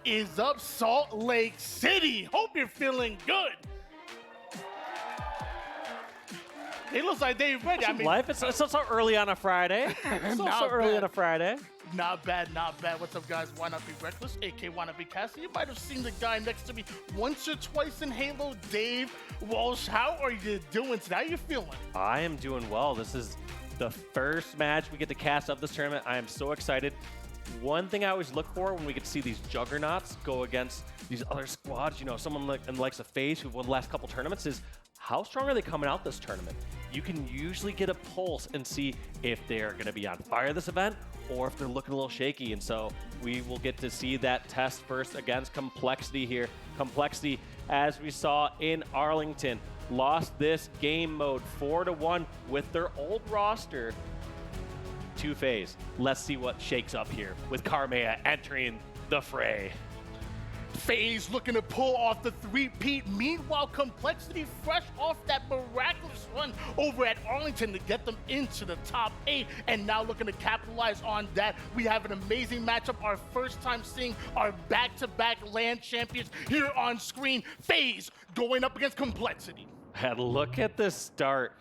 is up, Salt Lake City? Hope you're feeling good. It looks like they're ready. I mean, life. It's so early on a Friday. It's so early on a Friday. Not bad, not bad. What's up, guys? Why not be reckless? AK Why Not Be Cassie. You might have seen the guy next to me once or twice in Halo, Dave Walsh. How are you doing today? How you feeling? I am doing well. This is the first match we get to cast of this tournament. I am so excited. One thing I always look for when we get to see these juggernauts go against these other squads, you know, someone like in the likes of FaZe who've won the last couple tournaments, is how strong are they coming out this tournament? You can usually get a pulse and see if they're going to be on fire this event or if they're looking a little shaky. And so we will get to see that test first against Complexity here. Complexity, as we saw in Arlington, lost this game mode 4-1 with their old roster to FaZe. Let's see what shakes up here with Karmea entering the fray. FaZe looking to pull off the three-peat. Meanwhile, Complexity fresh off that miraculous run over at Arlington to get them into the top 8, and now looking to capitalize on that. We have an amazing matchup. Our first time seeing our back-to-back LAN champions here on screen. FaZe going up against Complexity. And look at this start.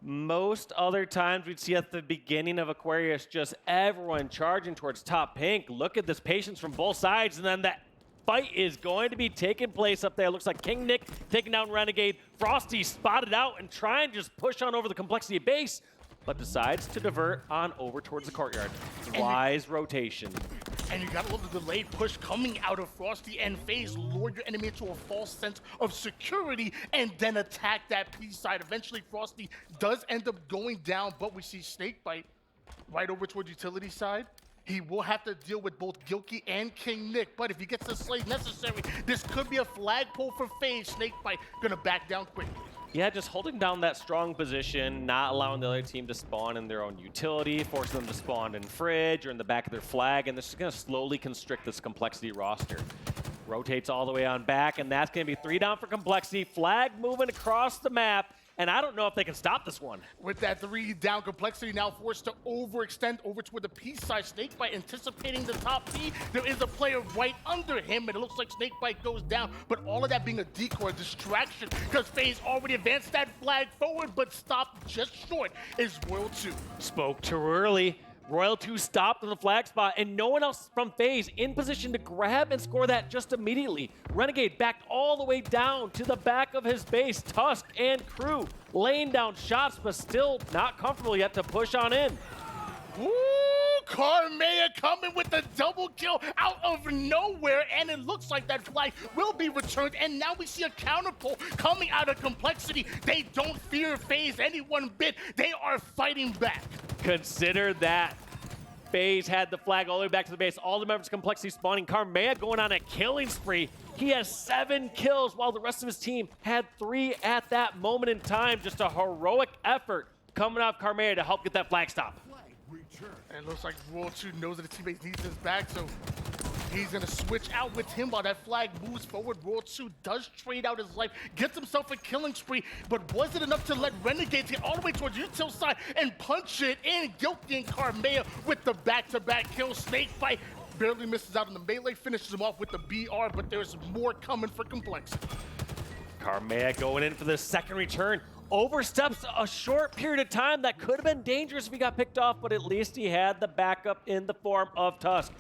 Most other times we'd see at the beginning of Aquarius just everyone charging towards top pink. Look at this patience from both sides, and then that fight is going to be taking place up there. Looks like KingNick taking down Renegade. Frosty spotted out and trying to just push on over the Complexity base, but decides to divert on over towards the courtyard. Wise rotation. And you got a little delayed push coming out of Frosty, and FaZe lure your enemy into a false sense of security and then attack that P side. Eventually, Frosty does end up going down, but we see SnakeBite right over towards utility side. He will have to deal with both Gilkey and KingNick, but if he gets the slay necessary, this could be a flagpole for FaZe. SnakeBite gonna back down quickly. Yeah, just holding down that strong position, not allowing the other team to spawn in their own utility, forcing them to spawn in fridge or in the back of their flag, and this is going to slowly constrict this Complexity roster. Rotates all the way on back, and that's going to be 3 down for Complexity. Flag moving across the map, and I don't know if they can stop this one. With that 3 down, Complexity now forced to overextend over toward the P side. SnakeBite anticipating the top P. There is a player right under him, and it looks like SnakeBite goes down, but all of that being a decoy, a distraction, because FaZe already advanced that flag forward, but stopped just short is Royal 2. Spoke too early. Royal 2 stopped in the flag spot, and no one else from FaZe in position to grab and score that just immediately. Renegade backed all the way down to the back of his base. Tusk and crew laying down shots, but still not comfortable yet to push on in. Ooh, Karmea coming with the double kill out of nowhere, and it looks like that flag will be returned, and now we see a counterpull coming out of Complexity. They don't fear FaZe any one bit. They are fighting back. Consider that. FaZe had the flag all the way back to the base. All the members of Complexity spawning. Karmea going on a killing spree. He has 7 kills while the rest of his team had 3 at that moment in time. Just a heroic effort coming off Karmea to help get that flag stop. And it looks like Royal 2 knows that the teammate needs his back, so he's going to switch out with him while that flag moves forward. Royal 2 does trade out his life, gets himself a killing spree, but was it enough to let Renegade get all the way towards util side and punch it in? Gilkey and Karmea with the back-to-back kill. SnakeBite barely misses out on the melee, finishes him off with the BR, but there's more coming for Complexity. Karmea going in for the second return. Oversteps a short period of time that could have been dangerous if he got picked off, but at least he had the backup in the form of Tusk.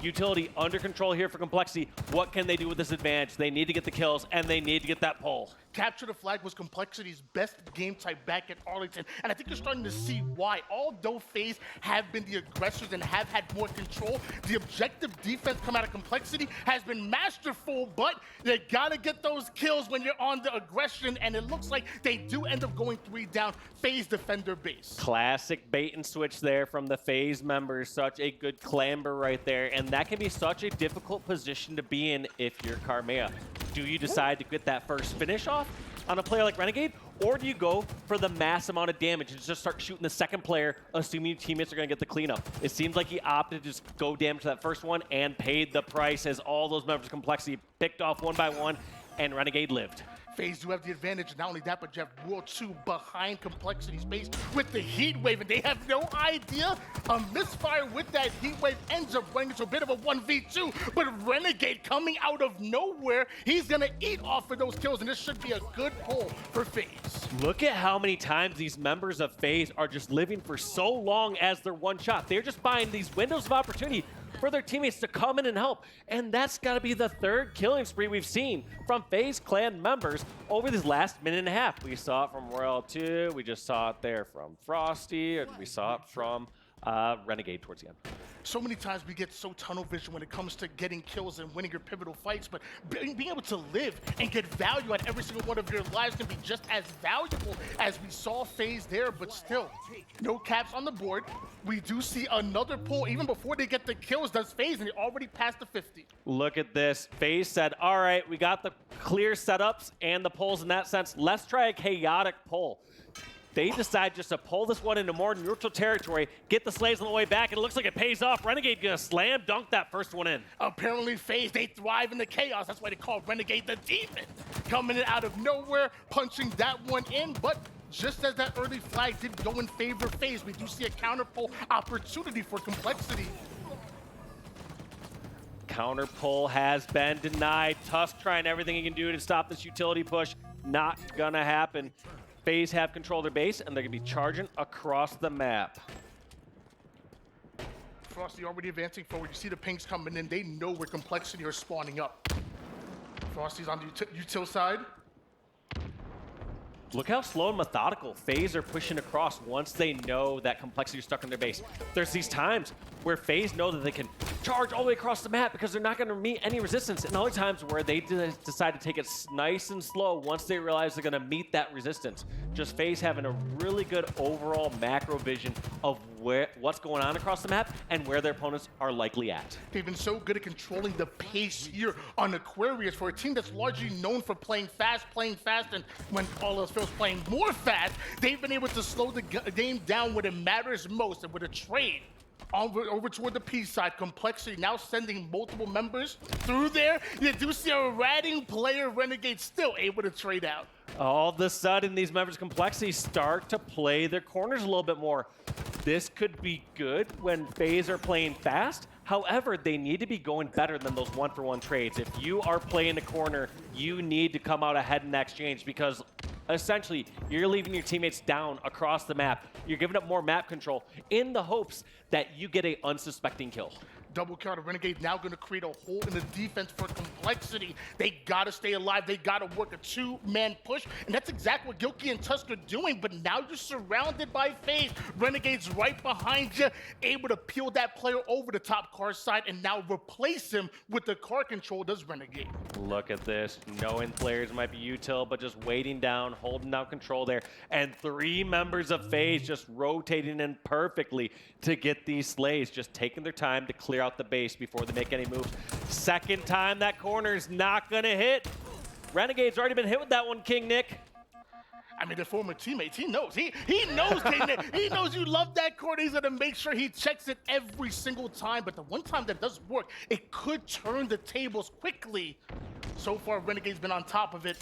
Utility under control here for Complexity. What can they do with this advantage? They need to get the kills, and they need to get that pull. Capture the flag was Complexity's best game type back at Arlington, and I think you're starting to see why. Although FaZe have been the aggressors and have had more control, the objective defense come out of Complexity has been masterful, but you gotta get those kills when you're on the aggression, and it looks like they do end up going 3 down. FaZe defender base. Classic bait and switch there from the FaZe members. Such a good clamber right there, and that can be such a difficult position to be in if you're Karmea. Do you decide to get that first finish off on a player like Renegade, or do you go for the mass amount of damage and just start shooting the second player, assuming your teammates are going to get the cleanup? It seems like he opted to just go damage to that first one and paid the price as all those members of Complexity picked off one by one, and Renegade lived. FaZe do have the advantage. Not only that, but you have World 2 behind Complexity Space with the heat wave, and they have no idea. A misfire with that heat wave ends up running into a bit of a 1v2, but Renegade coming out of nowhere, he's gonna eat off of those kills, and this should be a good pull for FaZe. Look at how many times these members of FaZe are just living for so long as their one shot. They're just buying these windows of opportunity for their teammates to come in and help. And that's got to be the third killing spree we've seen from FaZe clan members over this last minute and a half. We saw it from Royal 2, we just saw it there from Frosty, and we saw it from Renegade towards the end. So many times we get so tunnel vision when it comes to getting kills and winning your pivotal fights, but being able to live and get value at every single one of your lives can be just as valuable as we saw FaZe there, but still, no caps on the board. We do see another pull even before they get the kills, does FaZe, and they already passed the 50. Look at this. FaZe said, all right, we got the clear setups and the pulls in that sense. Let's try a chaotic pull. They decide just to pull this one into more neutral territory, get the slaves on the way back, and it looks like it pays off. Renegade gonna slam dunk that first one in. Apparently FaZe, they thrive in the chaos. That's why they call Renegade the demon. Coming in out of nowhere, punching that one in, but just as that early flag did go in favor of FaZe, we do see a counter pull opportunity for Complexity. Counter pull has been denied. Tusk trying everything he can do to stop this utility push. Not gonna happen. FaZe have control of their base, and they're going to be charging across the map. Frosty already advancing forward. You see the pings coming in. They know where Complexity are spawning up. Frosty's on the util side. Look how slow and methodical FaZe are pushing across once they know that Complexity is stuck in their base. There's these times where FaZe know that they can charge all the way across the map because they're not going to meet any resistance, and other times where they decide to take it nice and slow once they realize they're going to meet that resistance. Just FaZe having a really good overall macro vision of what's going on across the map and where their opponents are likely at. They've been so good at controlling the pace here on Aquarius for a team that's largely known for playing fast, and when all else fails, playing more fast. They've been able to slow the game down when it matters most, and with a trade over toward the P side, Complexity now sending multiple members through there. You do see a ratting player, Renegade, still able to trade out. All of a sudden, these members of Complexity start to play their corners a little bit more. This could be good when FaZe are playing fast. However, they need to be going better than those one-for-one trades. If you are playing the corner, you need to come out ahead in that exchange because essentially, you're leaving your teammates down across the map. You're giving up more map control in the hopes that you get an unsuspecting kill. Double counter. Renegade now going to create a hole in the defense for Complexity. They got to stay alive. They got to work a two-man push, and that's exactly what Gilkey and Tusk are doing, but now you're surrounded by FaZe. Renegade's right behind you, able to peel that player over the top car side and now replace him with the car control does Renegade. Look at this. Knowing players might be util, but just waiting down, holding down control there, and three members of FaZe just rotating in perfectly to get these slays, just taking their time to clear out the base before they make any moves. Second time that corner's not gonna hit. Renegade's already been hit with that one, KingNick. I mean, the former teammates, he knows. He knows, KingNick. He knows you love that corner. He's gonna make sure he checks it every single time. But the one time that does work, it could turn the tables quickly. So far, Renegade's been on top of it.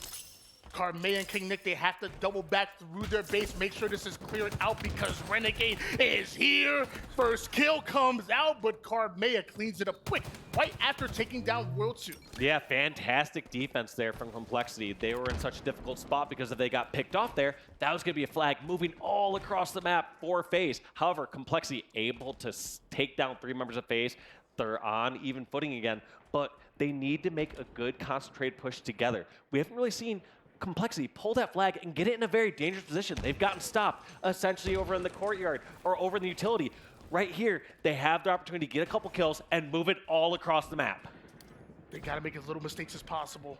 Karmea and KingNick, they have to double back through their base, make sure this is cleared out because Renegade is here. First kill comes out, but Karmea cleans it up quick right after taking down World 2. Yeah, fantastic defense there from Complexity. They were in such a difficult spot because if they got picked off there, that was going to be a flag moving all across the map for FaZe. However, Complexity able to take down three members of FaZe. They're on even footing again, but they need to make a good concentrated push together. We haven't really seen Complexity pull that flag and get it in a very dangerous position. They've gotten stopped essentially over in the courtyard or over in the utility. Right here, they have the opportunity to get a couple kills and move it all across the map. They gotta make as little mistakes as possible.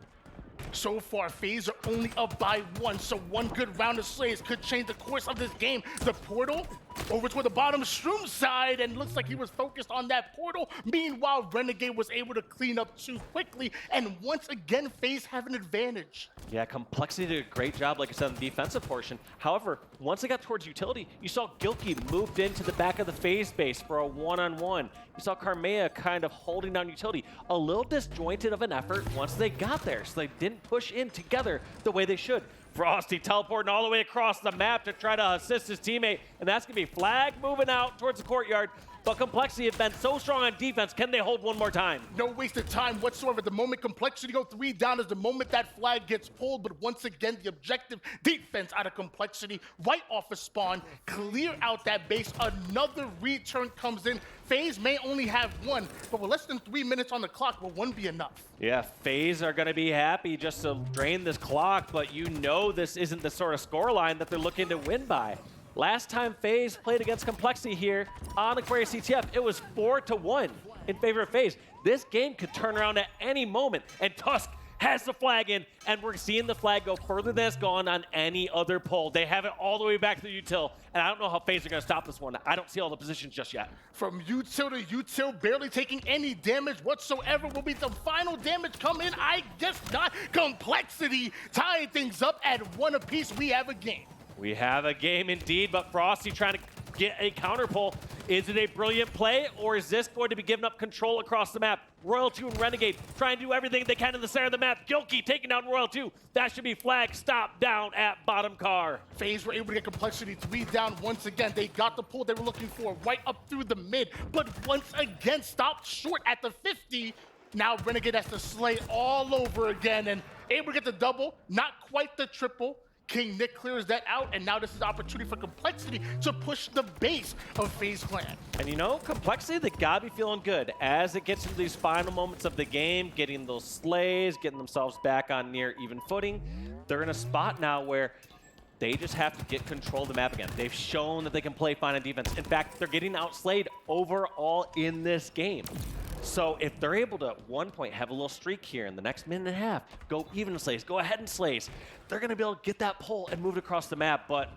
So far, FaZe are only up by one, so one good round of slays could change the course of this game. The portal over toward the bottom Shroom side, and looks like he was focused on that portal. Meanwhile, Renegade was able to clean up too quickly, and once again, FaZe have an advantage. Yeah, Complexity did a great job, like I said, on the defensive portion. However, once they got towards utility, you saw Gilkey moved into the back of the FaZe base for a one-on-one. You saw Karmea kind of holding down utility. A little disjointed of an effort once they got there, so they didn't didn't push in together the way they should. Frosty teleporting all the way across the map to try to assist his teammate, and that's going to be Flag moving out towards the courtyard. But Complexity have been so strong on defense. Can they hold one more time? No wasted time whatsoever. The moment Complexity go 3 down is the moment that flag gets pulled. But once again, the objective defense out of Complexity, right off of spawn, clear out that base. Another return comes in. FaZe may only have 1, but with less than 3 minutes on the clock, will 1 be enough? Yeah, FaZe are going to be happy just to drain this clock, but you know this isn't the sort of scoreline that they're looking to win by. Last time FaZe played against Complexity here on Aquarius CTF, it was 4-1 in favor of FaZe. This game could turn around at any moment, and Tusk has the flag in, and we're seeing the flag go further than it's gone on any other pull. They have it all the way back to the util, and I don't know how FaZe are going to stop this one. I don't see all the positions just yet. From util to util, barely taking any damage whatsoever. Will be the final damage come in? I guess not. Complexity tying things up at 1 apiece. We have a game. We have a game indeed, but Frosty trying to get a counter pull. Is it a brilliant play, or is this going to be giving up control across the map? Royal 2 and Renegade trying to do everything they can in the center of the map. Gilkey taking down Royal 2. That should be flag stop down at bottom car. FaZe were able to get Complexity 3 down once again. They got the pull they were looking for right up through the mid, but once again stopped short at the 50. Now Renegade has to slay all over again and able to get the double, not quite the triple. KingNick clears that out, and now this is opportunity for Complexity to push the base of FaZe Clan. And you know, Complexity, they gotta be feeling good as it gets into these final moments of the game, getting those slays, getting themselves back on near even footing. They're in a spot now where they just have to get control of the map again. They've shown that they can play fine on defense. In fact, they're getting outslayed overall in this game. So if they're able to, at one point, have a little streak here in the next minute and a half, go even slays, go ahead and slays, they're going to be able to get that pull and move it across the map. But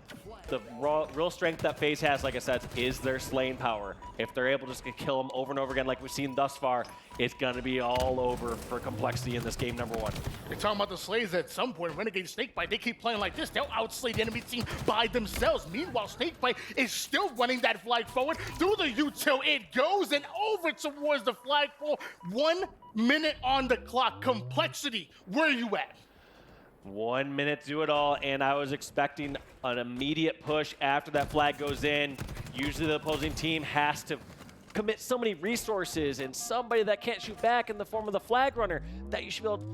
the real strength that FaZe has, like I said, is their slaying power. If they're able to just kill them over and over again like we've seen thus far, it's going to be all over for Complexity in this game number 1. You're talking about the slays at some point. Renegade SnakeBite, they keep playing like this. They'll outslay the enemy team by themselves. Meanwhile, SnakeBite is still running that flag forward. Through the util it goes and over towards the flagpole. 1 minute on the clock. Complexity, where are you at? 1 minute to do it all, and I was expecting an immediate push after that flag goes in. Usually the opposing team has to commit so many resources and somebody that can't shoot back in the form of the flag runner that you should be able to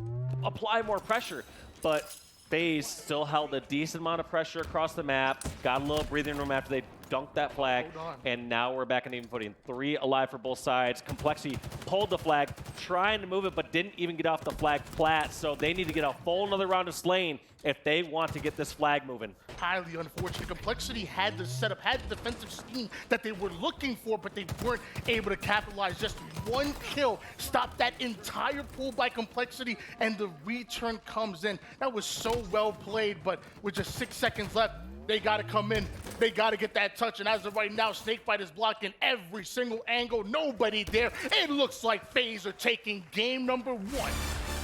apply more pressure. But FaZe still held a decent amount of pressure across the map, got a little breathing room after they dunked that flag, and now we're back on even footing. 3 alive for both sides. Complexity pulled the flag, trying to move it, but didn't even get off the flag flat, so they need to get a full another round of slaying if they want to get this flag moving. Highly unfortunate. Complexity had the setup, had the defensive scheme that they were looking for, but they weren't able to capitalize. Just 1 kill stopped that entire pull by Complexity, and the return comes in. That was so well played, but with just 6 seconds left, they got to come in. They got to get that touch. And as of right now, SnakeBite is blocking every single angle. Nobody there. It looks like FaZe are taking game number 1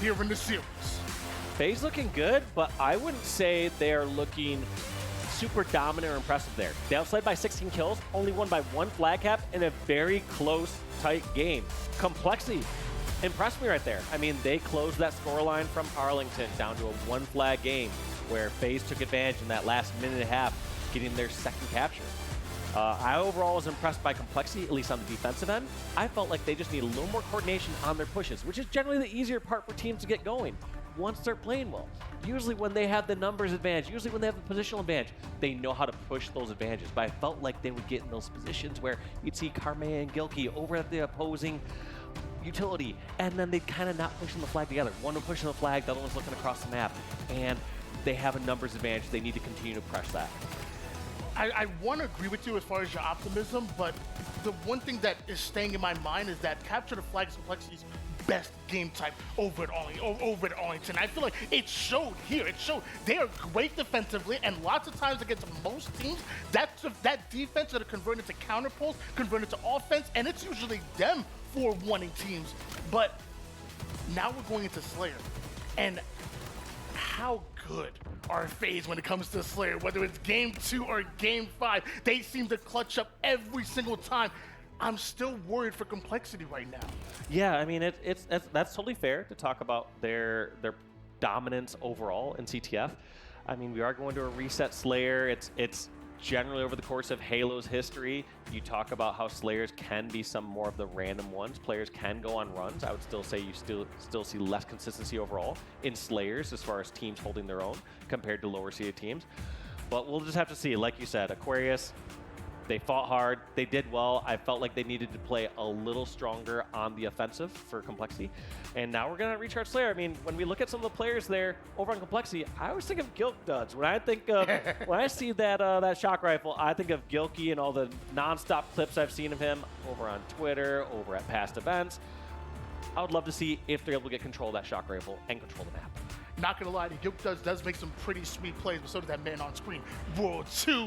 here in the series. FaZe looking good, but I wouldn't say they're looking super dominant or impressive there. They outplayed by 16 kills, only won by 1 flag cap in a very close, tight game. Complexity impressed me right there. I mean, they closed that scoreline from Arlington down to a 1 flag game, where FaZe took advantage in that last minute and a half, getting their 2nd capture. I overall was impressed by Complexity, at least on the defensive end. I felt like they just need a little more coordination on their pushes, which is generally the easier part for teams to get going once they're playing well. Usually when they have the numbers advantage, usually when they have the positional advantage, they know how to push those advantages. But I felt like they would get in those positions where you'd see Karmea and Gilkey over at the opposing utility, and then they'd kind of not pushing the flag together. One was pushing the flag, the other one's looking across the map, and they have a numbers advantage. They need to continue to press that. I want to agree with you as far as your optimism, but the one thing that is staying in my mind is that capture the flag is Complexity's best game type over at Arlington. I feel like it showed here. It showed they are great defensively, and lots of times against most teams, that defense that are converted to counter pulls, converted to offense, and it's usually them for wanting teams. But now we're going into Slayer, and how good are FaZe when it comes to Slayer? Whether it's game 2 or game 5, they seem to clutch up every single time. I'm still worried for Complexity right now. Yeah, I mean, that's totally fair to talk about their dominance overall in CTF. I mean, we are going to a reset Slayer. It's generally over the course of Halo's history, you talk about how Slayers can be some more of the random ones. Players can go on runs. I would still say you still see less consistency overall in Slayers as far as teams holding their own compared to lower seeded teams. But we'll just have to see. Like you said, Aquarius, they fought hard. They did well. I felt like they needed to play a little stronger on the offensive for Complexity. And now we're going to recharge Slayer. I mean, when we look at some of the players there over on Complexity, I always think of Gilk duds. When I think of, when I see that shock rifle, I think of Gilky and all the nonstop clips I've seen of him over on Twitter, over at past events. I would love to see if they're able to get control of that shock rifle and control the map. Not gonna lie, Gilk does make some pretty sweet plays, but so does that man on screen. World 2.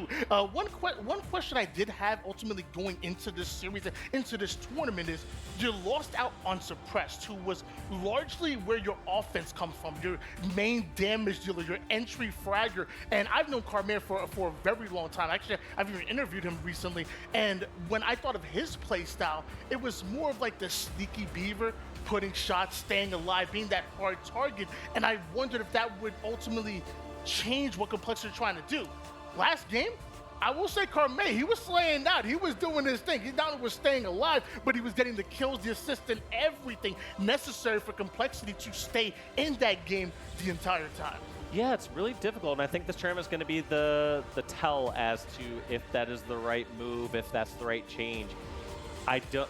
One question I did have ultimately going into this series, into this tournament, is you lost out on Suppressed, who was largely where your offense comes from, your main damage dealer, your entry fragger. And I've known Karmea for a very long time. Actually, I've even interviewed him recently. And when I thought of his play style, it was more of like the sneaky beaver, putting shots, staying alive, being that hard target. And I wondered if that would ultimately change what Complexity are trying to do. Last game, I will say Karmea, he was slaying out. He was doing his thing. He not only was staying alive, but he was getting the kills, the assists, and everything necessary for Complexity to stay in that game the entire time. Yeah, it's really difficult, and I think this tournament is going to be the tell as to if that is the right move, if that's the right change.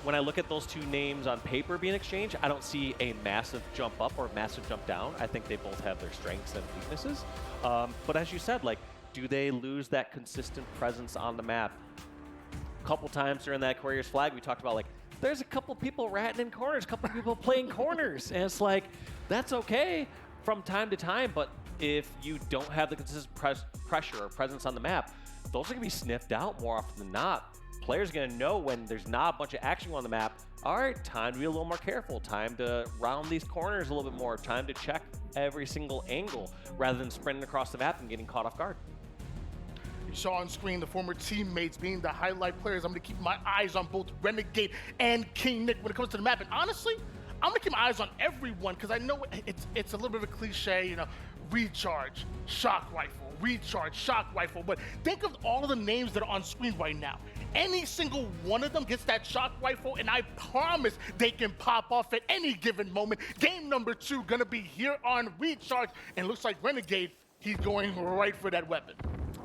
When I look at those two names on paper being exchanged, I don't see a massive jump up or a massive jump down. I think they both have their strengths and weaknesses. But as you said, like, do they lose that consistent presence on the map? A couple times during that Aquarius flag, we talked about, like, there's a couple people ratting in corners, a couple people playing corners. And it's like, that's okay from time to time, but if you don't have the consistent pressure or presence on the map, those are going to be sniffed out more often than not. Players are going to know when there's not a bunch of action on the map, all right, time to be a little more careful, time to round these corners a little bit more, time to check every single angle rather than sprinting across the map and getting caught off guard. You saw on screen the former teammates being the highlight players. I'm going to keep my eyes on both Renegade and KingNick when it comes to the map. And honestly, I'm going to keep my eyes on everyone because I know it's a little bit of a cliche, you know, recharge, shock rifle, recharge, shock rifle. But think of all the names that are on screen right now. Any single one of them gets that shock rifle, and I promise they can pop off at any given moment. Game number 2 gonna be here on Recharge, and looks like Renegade, he's going right for that weapon.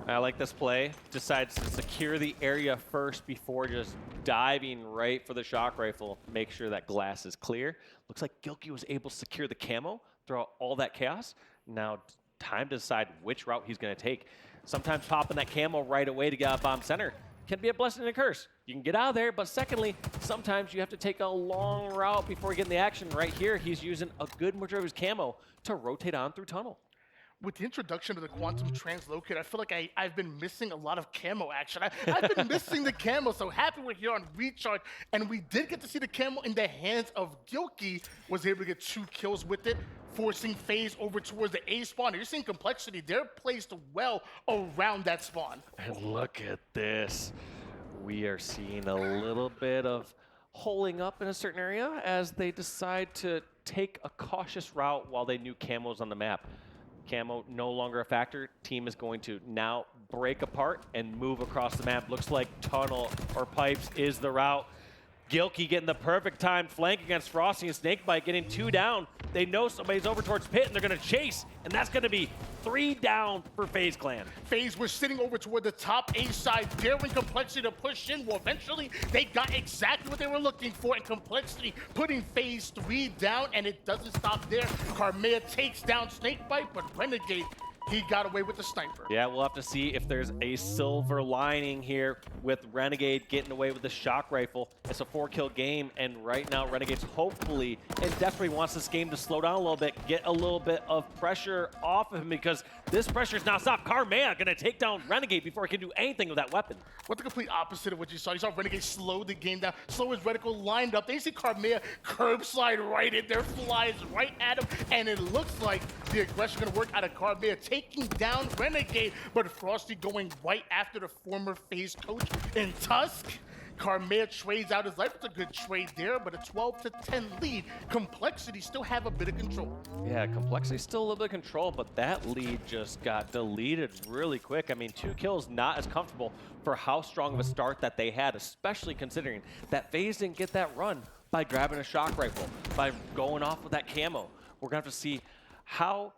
I like this play. Decides to secure the area first before just diving right for the shock rifle. Make sure that glass is clear. Looks like Gilky was able to secure the camo throughout all that chaos. Now, time to decide which route he's gonna take. Sometimes popping that camo right away to get out bomb center can be a blessing and a curse. You can get out of there, but secondly, sometimes you have to take a long route before getting the action. Right here, he's using a good majority of his camo to rotate on through tunnel. With the introduction of the Quantum Translocate, I feel like I've been missing a lot of camo action. I've been missing the camo, so happy we're here on Recharge. And we did get to see the camo in the hands of Gilky, was able to get 2 kills with it, forcing FaZe over towards the A spawn. You're seeing Complexity, they're placed well around that spawn. And look at this. We are seeing a little bit of holing up in a certain area as they decide to take a cautious route while they knew camo's on the map. Camo no longer a factor. Team is going to now break apart and move across the map. Looks like tunnel or pipes is the route. Gilky getting the perfect time flank against Frosty and SnakeBite, getting 2 down. They know somebody's over towards pit and they're going to chase, and that's going to be 3 down for FaZe Clan. FaZe was sitting over toward the top A side, daring Complexity to push in. Well, eventually they got exactly what they were looking for, and Complexity putting FaZe 3 down, and it doesn't stop there. Karmea takes down SnakeBite, but Renegade, he got away with the sniper. Yeah, we'll have to see if there's a silver lining here with Renegade getting away with the shock rifle. It's a 4-kill game, and right now Renegade's hopefully and desperately wants this game to slow down a little bit, get a little bit of pressure off of him, because this pressure is now stopped. Karmea gonna take down Renegade before he can do anything with that weapon. What the complete opposite of what you saw. You saw Renegade slow the game down, slow his reticle lined up. Then you see Karmea curb slide right in there, flies right at him, and it looks like the aggression gonna work out of Karmea, taking down Renegade, but Frosty going right after the former FaZe coach in Tusk. Karmea trades out his life. It's a good trade there, but a 12-10 lead. Complexity still have a bit of control. Yeah, Complexity still a little bit of control, but that lead just got deleted really quick. I mean, 2 kills not as comfortable for how strong of a start that they had, especially considering that FaZe didn't get that run by grabbing a shock rifle, by going off with that camo. We're gonna have to see how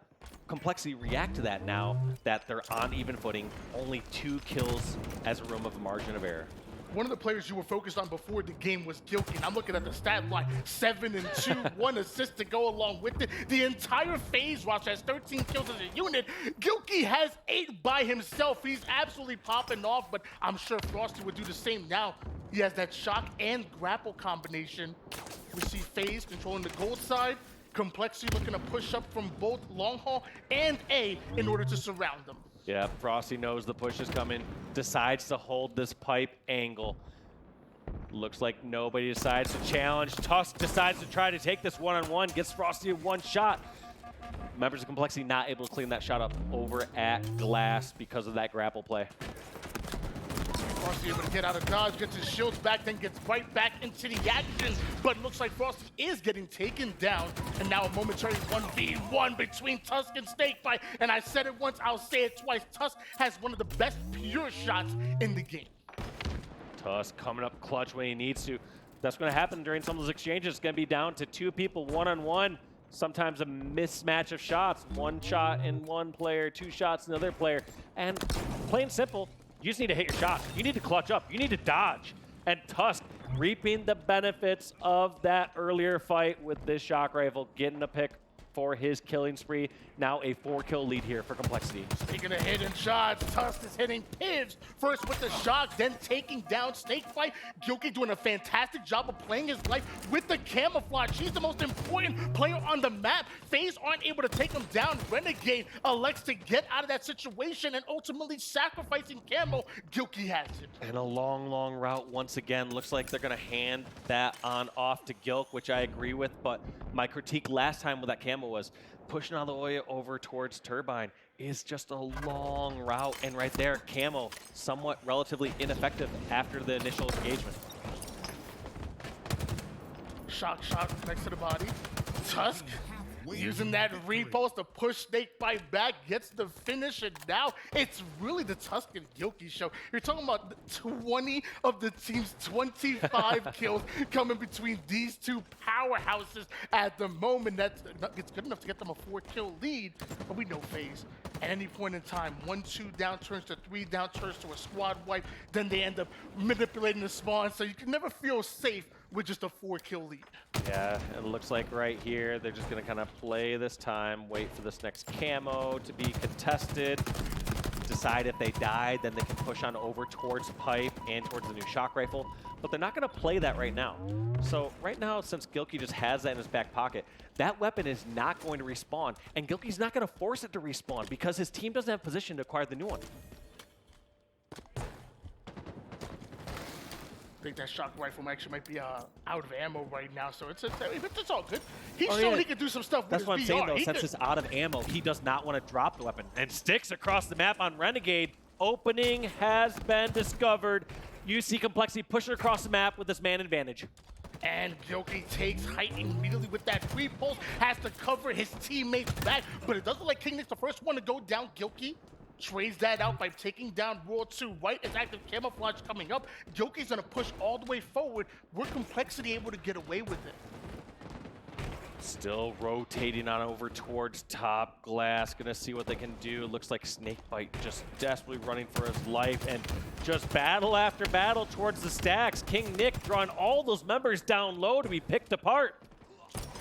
Complexity react to that now that they're on even footing, only 2 kills as a room of margin of error. One of the players you were focused on before the game was Gilky, and I'm looking at the stat line, 7 and 2, 1 assist to go along with it. The entire FaZe roster has 13 kills as a unit. Gilky has 8 by himself. He's absolutely popping off, but I'm sure Frosty would do the same now. He has that shock and grapple combination. We see FaZe controlling the gold side. Complexity looking to push up from both long haul and A in order to surround them. Yeah, Frosty knows the push is coming, decides to hold this pipe angle. Looks like nobody decides to challenge. Tusk decides to try to take this one-on-one, gets Frosty a 1 shot. Members of Complexity not able to clean that shot up over at Glass because of that grapple play. Frosty able to get out of dodge, gets his shields back, then gets right back into the action. But it looks like Frosty is getting taken down. And now a momentary 1v1 between Tusk and SnakeBite. And I said it once, I'll say it twice. Tusk has one of the best pure shots in the game. Tusk coming up clutch when he needs to. That's going to happen during some of those exchanges. It's going to be down to 2 people, one-on-one. Sometimes a mismatch of shots. 1 shot in one player, 2 shots in another player. And plain simple, you just need to hit your shot. You need to clutch up. You need to dodge. And Tusk reaping the benefits of that earlier fight with this shock rifle, getting a pick for his killing spree. Now a 4-kill lead here for Complexity. Speaking of hidden shots, Tusk is hitting Pivs. First with the shock, then taking down SnakeBite. Gilky doing a fantastic job of playing his life with the camouflage. He's the most important player on the map. FaZe aren't able to take him down. Renegade elects to get out of that situation and ultimately sacrificing camo. Gilky has it. And a long, long route once again. Looks like they're going to hand that on off to Gilk, which I agree with. But my critique last time with that camo was pushing all the way over towards Turbine is just a long route. And right there, camo somewhat relatively ineffective after the initial engagement. Shock next to the body. Tusk using that repost to push SnakeBite back, gets the finish, and now it's really the Tusk and Gilky show. You're talking about 20 of the team's 25 kills coming between these 2 powerhouses at the moment. It's good enough to get them a 4-kill lead, but we know FaZe. At any point in time, 1-2 down turns to 3 down turns to a squad wipe, then they end up manipulating the spawn, so you can never feel safe with just a 4-kill lead. Yeah, it looks like right here, they're just gonna kind of play this time, wait for this next camo to be contested, decide if they die, then they can push on over towards pipe and towards the new shock rifle, but they're not gonna play that right now. So right now, since Gilky just has that in his back pocket, that weapon is not going to respawn, and Gilky's not gonna force it to respawn because his team doesn't have position to acquire the new one. I think that shock rifle actually might be out of ammo right now, so it's all good. He's shown he can do some stuff with That's his what I'm VR. saying, though. Since it's out of ammo, he does not want to drop the weapon. And sticks across the map on Renegade. Opening has been discovered. You see Complexity pushing across the map with this man advantage. And Gilky takes height immediately with that repulse, has to cover his teammates back, but it doesn't look like KingNick's the first one to go down. Gilky trades that out by taking down World 2 right as active camouflage coming up. Gilky's gonna push all the way forward. We're Complexity able to get away with it. Still rotating on over towards top. Glass gonna see what they can do. Looks like SnakeBite just desperately running for his life and just battle after battle towards the stacks. KingNick drawing all those members down low to be picked apart.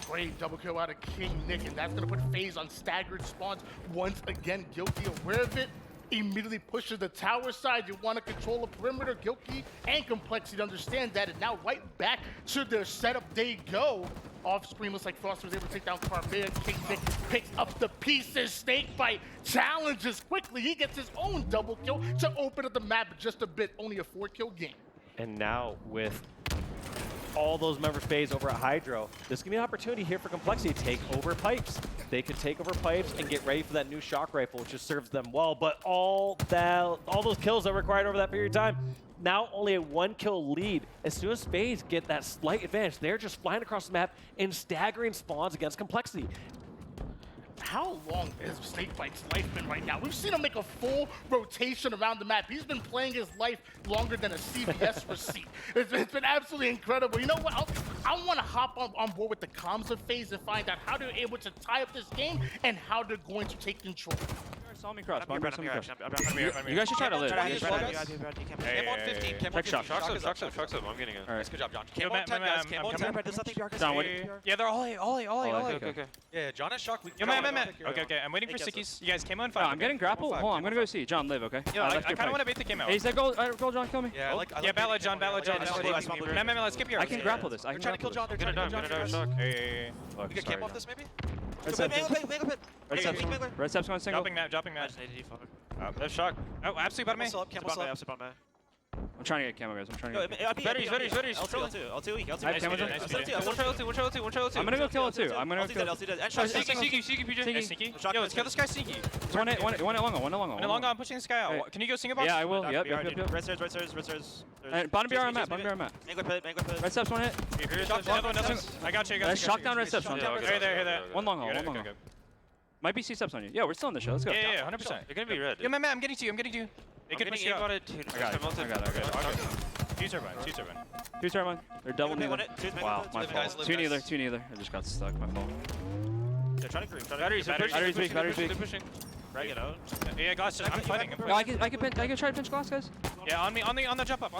Great double kill out of KingNick, and that's gonna put FaZe on staggered spawns once again. Gilky aware of it, immediately pushes the tower side. You want to control the perimeter. Gilky and Complexity to understand that, and now right back to their setup they go. Off screen, looks like Frosty was able to take down Karmea. KingNick picks up the pieces. SnakeBite challenges quickly. He gets his own double kill to open up the map just a bit. Only a 4-kill game. And now with all those members FaZe over at Hydro, there's gonna be an opportunity here for Complexity to take over pipes. They could take over pipes and get ready for that new shock rifle, which just serves them well. But all those kills that were required over that period of time, now only a 1-kill lead. As soon as FaZe get that slight advantage, they're just flying across the map in staggering spawns against Complexity. How long has SnakeBite's life been right now? We've seen him make a full rotation around the map. He's been playing his life longer than a CVS receipt. It's been absolutely incredible. You know what? I want to hop on board with the comms of FaZe and find out how they're able to tie up this game and how they're going to take control. Saw me cross. You guys should try to live. Check shot. Shocks up. I'm getting it. Alright. Good job, John. Cam on 10 guys. Cam on 10. There's nothing dark. John, what? Yeah, they're ollie. Okay. Yeah, John has shock. Yo, man. Okay. I'm waiting for stickies. You guys came on 5. I'm getting grappled. Hold on, I'm gonna go see. John, live, okay? Yeah, I kind of want to bait the game out. Hey, is that goal? Goal, John, kill me. Yeah, I like Battle John. Man, let's skip here. I can grapple this. I They're can trying to kill grapple John. this. They're trying to kill John. Shock. Hey. You get Cam off this maybe? Red Steps going single. Dropping map. There's shock. Oh, absolutely bottom A. Campbell's up. I'm trying to get camo, guys. I'm trying to get Batteries. L2 weak. I have camo, John. I'm gonna go kill it too. I'm gonna go kill it. Sneaky, PJ. Sneaky. Yo, let's kill this guy sneaky. One at long. And I'm pushing this guy out. Hey. Can you go single box? Yeah, I will. Yep. Red stairs. Bottom BR on map. Red Steps, one hit. I got you. Let's shock down Red Steps. Hear that. One long hole. Might be C steps on you. Yeah, we're still in the show. Let's go. Yeah, 100%. You're gonna be red. Yo, man, I'm getting to you. They could push you out. I got it. Two turbine. Two turbine. They're double neither. Wow, my Live, guys, fault. live, Two neither. I just got stuck. My fault. They're trying to group. Batteries weak. They're pushing. Drag it out. Yeah, glass. I'm fighting. No, I can try to pinch glass, guys. Yeah, on the jump up.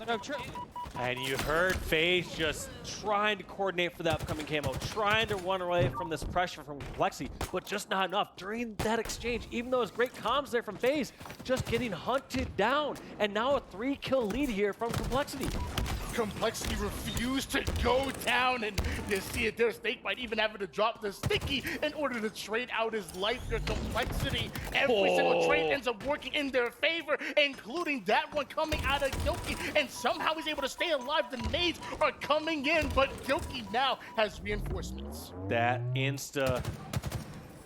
No, true. And you heard FaZe just trying to coordinate for that upcoming camo, trying to run away from this pressure from Complexity, but just not enough. During that exchange, even though it was great comms there from FaZe, just getting hunted down. And now a 3-kill lead here from Complexity. Complexity refused to go down, and you see it there. SnakeBite even having to drop the sticky in order to trade out his life. Your Complexity, every single trade ends up working in their favor, including that one coming out of Gilkey, and somehow he's able to stay alive. The nades are coming in, but Gilkey now has reinforcements. That insta,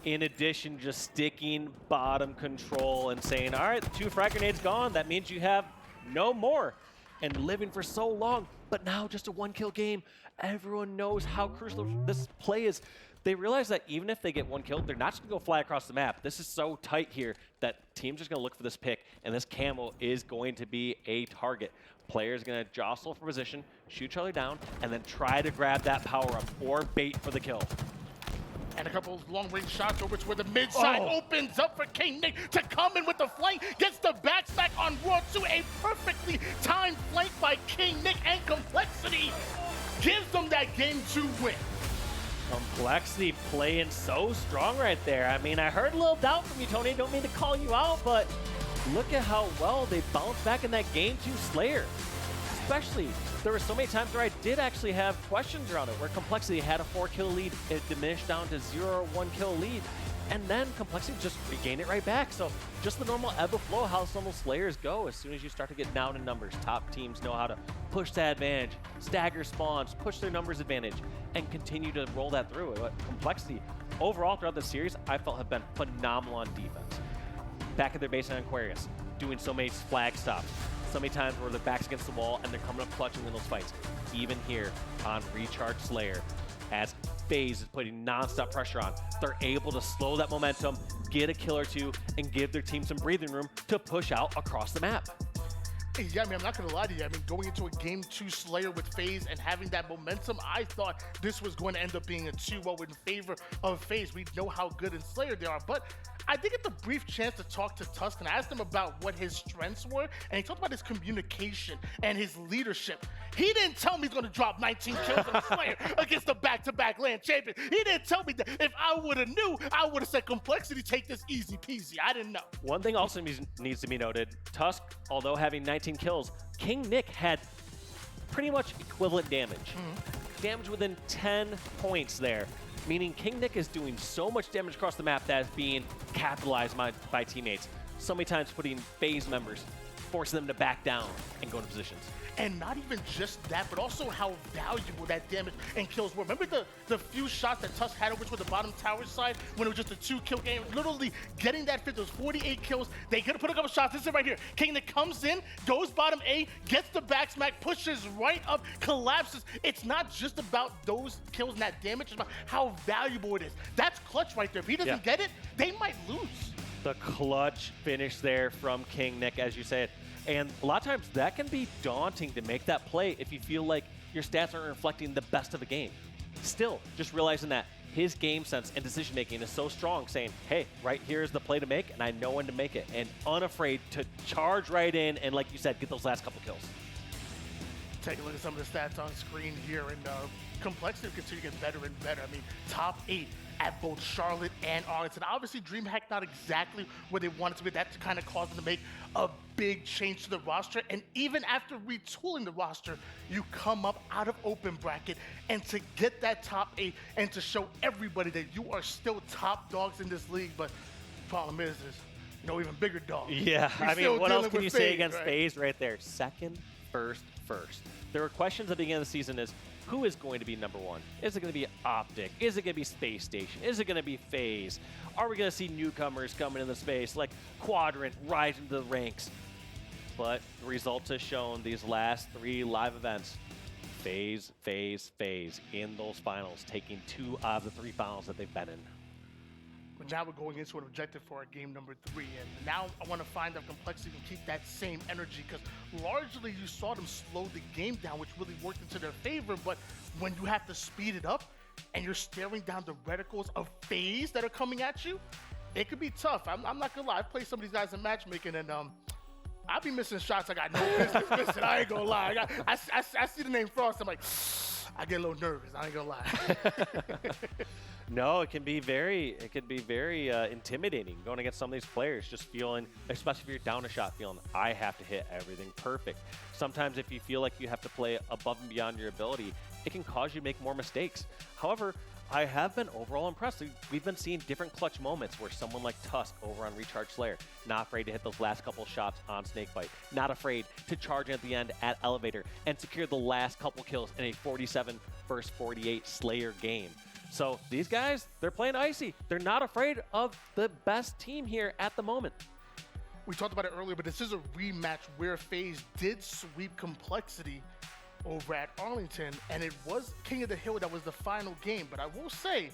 in addition, just sticking bottom control and saying, all right, the 2 frag grenades gone. That means you have no more. And living for so long, but now just a 1-kill game. Everyone knows how crucial this play is. They realize that even if they get 1 kill, they're not just gonna go fly across the map. This is so tight here that teams are gonna look for this pick, and this camo is going to be a target. Players gonna jostle for position, shoot each other down, and then try to grab that power up or bait for the kill. And a couple of long-range shots over to where the mid side opens up for KingNick to come in with the flank. Gets the backstack on Raw 2. A perfectly timed flank by KingNick, and Complexity gives them that game 2 win. Complexity playing so strong right there. I mean, I heard a little doubt from you, Tony. Don't mean to call you out, but look at how well they bounced back in that game 2 Slayer. Especially, there were so many times where I did actually have questions around it, where Complexity had a 4-kill lead, it diminished down to 0 or 1-kill lead, and then Complexity just regained it right back. So just the normal ebb of flow, how some of Slayers go. As soon as you start to get down in numbers, top teams know how to push that advantage, stagger spawns, push their numbers advantage, and continue to roll that through. But Complexity, overall throughout the series, I felt have been phenomenal on defense. Back at their base on Aquarius, doing so many flag stops. So many times where their back's against the wall and they're coming up clutching in those fights. Even here on Recharge Slayer, as FaZe is putting non-stop pressure on, they're able to slow that momentum, get a kill or two, and give their team some breathing room to push out across the map. Yeah, I mean, I'm not going to lie to you. I mean, going into a game 2 Slayer with FaZe and having that momentum, I thought this was going to end up being a 2-0 in favor of FaZe. We know how good in Slayer they are, but I did get the brief chance to talk to Tusk and ask him about what his strengths were, and he talked about his communication and his leadership. He didn't tell me he's going to drop 19 kills on Slayer against the back-to-back land champion. He didn't tell me that. If I would have knew, I would have said, Complexity, take this easy peasy. I didn't know. One thing also needs to be noted, Tusk, although having 19 kills, KingNick had pretty much equivalent damage. Damage within 10 points there, meaning KingNick is doing so much damage across the map that is being capitalized by teammates. So many times putting FaZe members forcing them to back down and go into positions. And not even just that, but also how valuable that damage and kills were. Remember the few shots that Tusk had over to the bottom tower side when it was just a 2-kill game? Literally getting that fit, those 48 kills. They could have put a couple shots. This is right here. KingNick comes in, goes bottom A, gets the back smack, pushes right up, collapses. It's not just about those kills and that damage. It's about how valuable it is. That's clutch right there. If he doesn't get it, they might lose. The clutch finish there from KingNick, as you said. And a lot of times that can be daunting to make that play if you feel like your stats aren't reflecting the best of the game. Still, just realizing that his game sense and decision making is so strong, saying, hey, right here is the play to make, and I know when to make it. And unafraid to charge right in and, like you said, get those last couple kills. Take a look at some of the stats on screen here, and complexity will continue to get better and better. I mean, top 8 at both Charlotte and Arlington. Obviously, DreamHack not exactly where they wanted to be. That kind of caused them to make a big change to the roster. And even after retooling the roster, you come up out of open bracket, and to get that top 8 and to show everybody that you are still top dogs in this league. But the problem is even bigger dogs. Yeah, We're I mean, what else can you say FaZe, against right? FaZe right there? Second, first. There were questions at the beginning of the season is, who is going to be number 1? Is it going to be Optic? Is it going to be Space Station? Is it going to be FaZe? Are we going to see newcomers coming in the space like Quadrant rise into the ranks? But the results have shown these last 3 live events, FaZe in those finals, taking 2 out of the 3 finals that they've been in. But now we're going into an objective for our game number 3, and now I want to find out Complexity can keep that same energy, because largely you saw them slow the game down, which really worked into their favor. But when you have to speed it up and you're staring down the reticles of FaZe that are coming at you, it could be tough. I'm not gonna lie. I've played some of these guys in matchmaking, and I'll be missing shots I got no business missing. I ain't gonna lie. I see the name Frosty, I'm like, I get a little nervous. I ain't gonna lie. No, it can be very intimidating going against some of these players, just feeling, especially if you're down a shot, feeling I have to hit everything perfect. Sometimes if you feel like you have to play above and beyond your ability, it can cause you to make more mistakes. However, I have been overall impressed. We've been seeing different clutch moments where someone like Tusk over on Recharge Slayer, not afraid to hit those last couple shots on SnakeBite, not afraid to charge at the end at Elevator and secure the last couple kills in a 47 versus 48 Slayer game. So these guys, they're playing icy. They're not afraid of the best team here at the moment. We talked about it earlier, but this is a rematch where FaZe did sweep Complexity over at Arlington, and it was King of the Hill that was the final game. But I will say,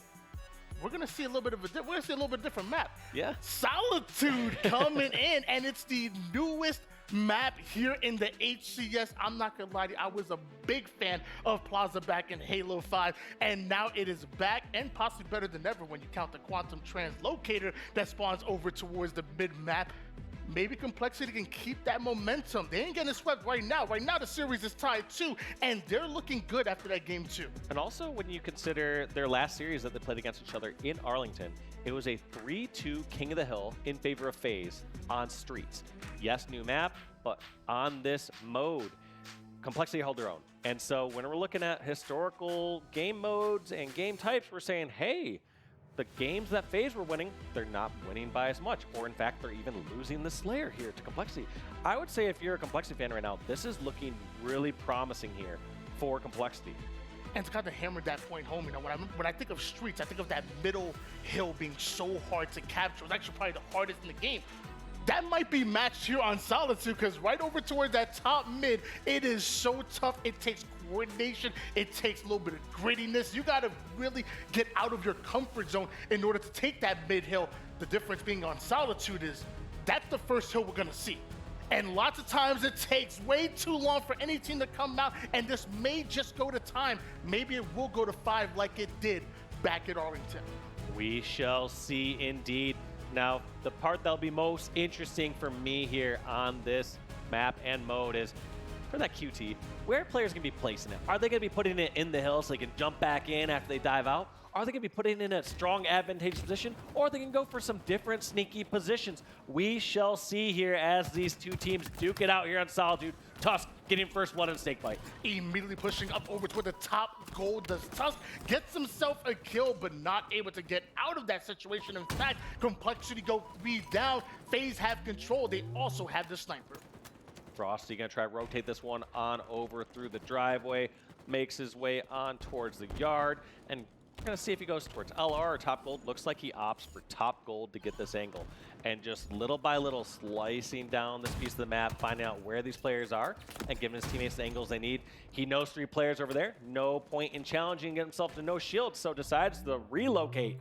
we're gonna see a little bit of a different map. Yeah. Solitude coming in, and it's the newest map here in the HCS. I'm not gonna lie to you, I was a big fan of Plaza back in Halo 5, and now it is back, and possibly better than ever when you count the quantum translocator that spawns over towards the mid-map. Maybe Complexity can keep that momentum. They ain't getting swept right now. Right now the series is tied 2, and they're looking good after that game 2. And also when you consider their last series that they played against each other in Arlington, it was a 3-2 King of the Hill in favor of FaZe on Streets. Yes, new map, but on this mode, Complexity held their own. And so when we're looking at historical game modes and game types, we're saying, hey, the games that FaZe were winning, they're not winning by as much, or in fact, they're even losing the Slayer here to Complexity. I would say if you're a Complexity fan right now, this is looking really promising here for Complexity. And to kind of hammer that point home, when I think of Streets, I think of that middle hill being so hard to capture. It was actually probably the hardest in the game. That might be matched here on Solitude, because right over towards that top mid, it is so tough. It takes coordination. It takes a little bit of grittiness. You got to really get out of your comfort zone in order to take that mid hill. The difference being on Solitude is that's the first hill we're going to see. And lots of times it takes way too long for any team to come out, and this may just go to time. Maybe it will go to 5 like it did back at Arlington. We shall see indeed. Now, the part that'll be most interesting for me here on this map and mode is for that QT, where are players going to be placing it? Are they going to be putting it in the hill so they can jump back in after they dive out? Are they going to be putting it in a strong, advantageous position? Or are they going to go for some different sneaky positions? We shall see here as these two teams duke it out here on Solitude. Tusk getting first blood on SnakeBite. Immediately pushing up over toward the top goal. Does Tusk gets himself a kill, but not able to get out of that situation. In fact, Complexity go 3 down. FaZe have control. They also have the sniper. Frosty gonna try to rotate this one on over through the driveway, makes his way on towards the yard, and we're gonna see if he goes towards LR or top gold. Looks like he opts for top gold to get this angle. And just little by little slicing down this piece of the map, finding out where these players are and giving his teammates the angles they need. He knows 3 players over there. No point in challenging, get himself to no shield, so decides to relocate.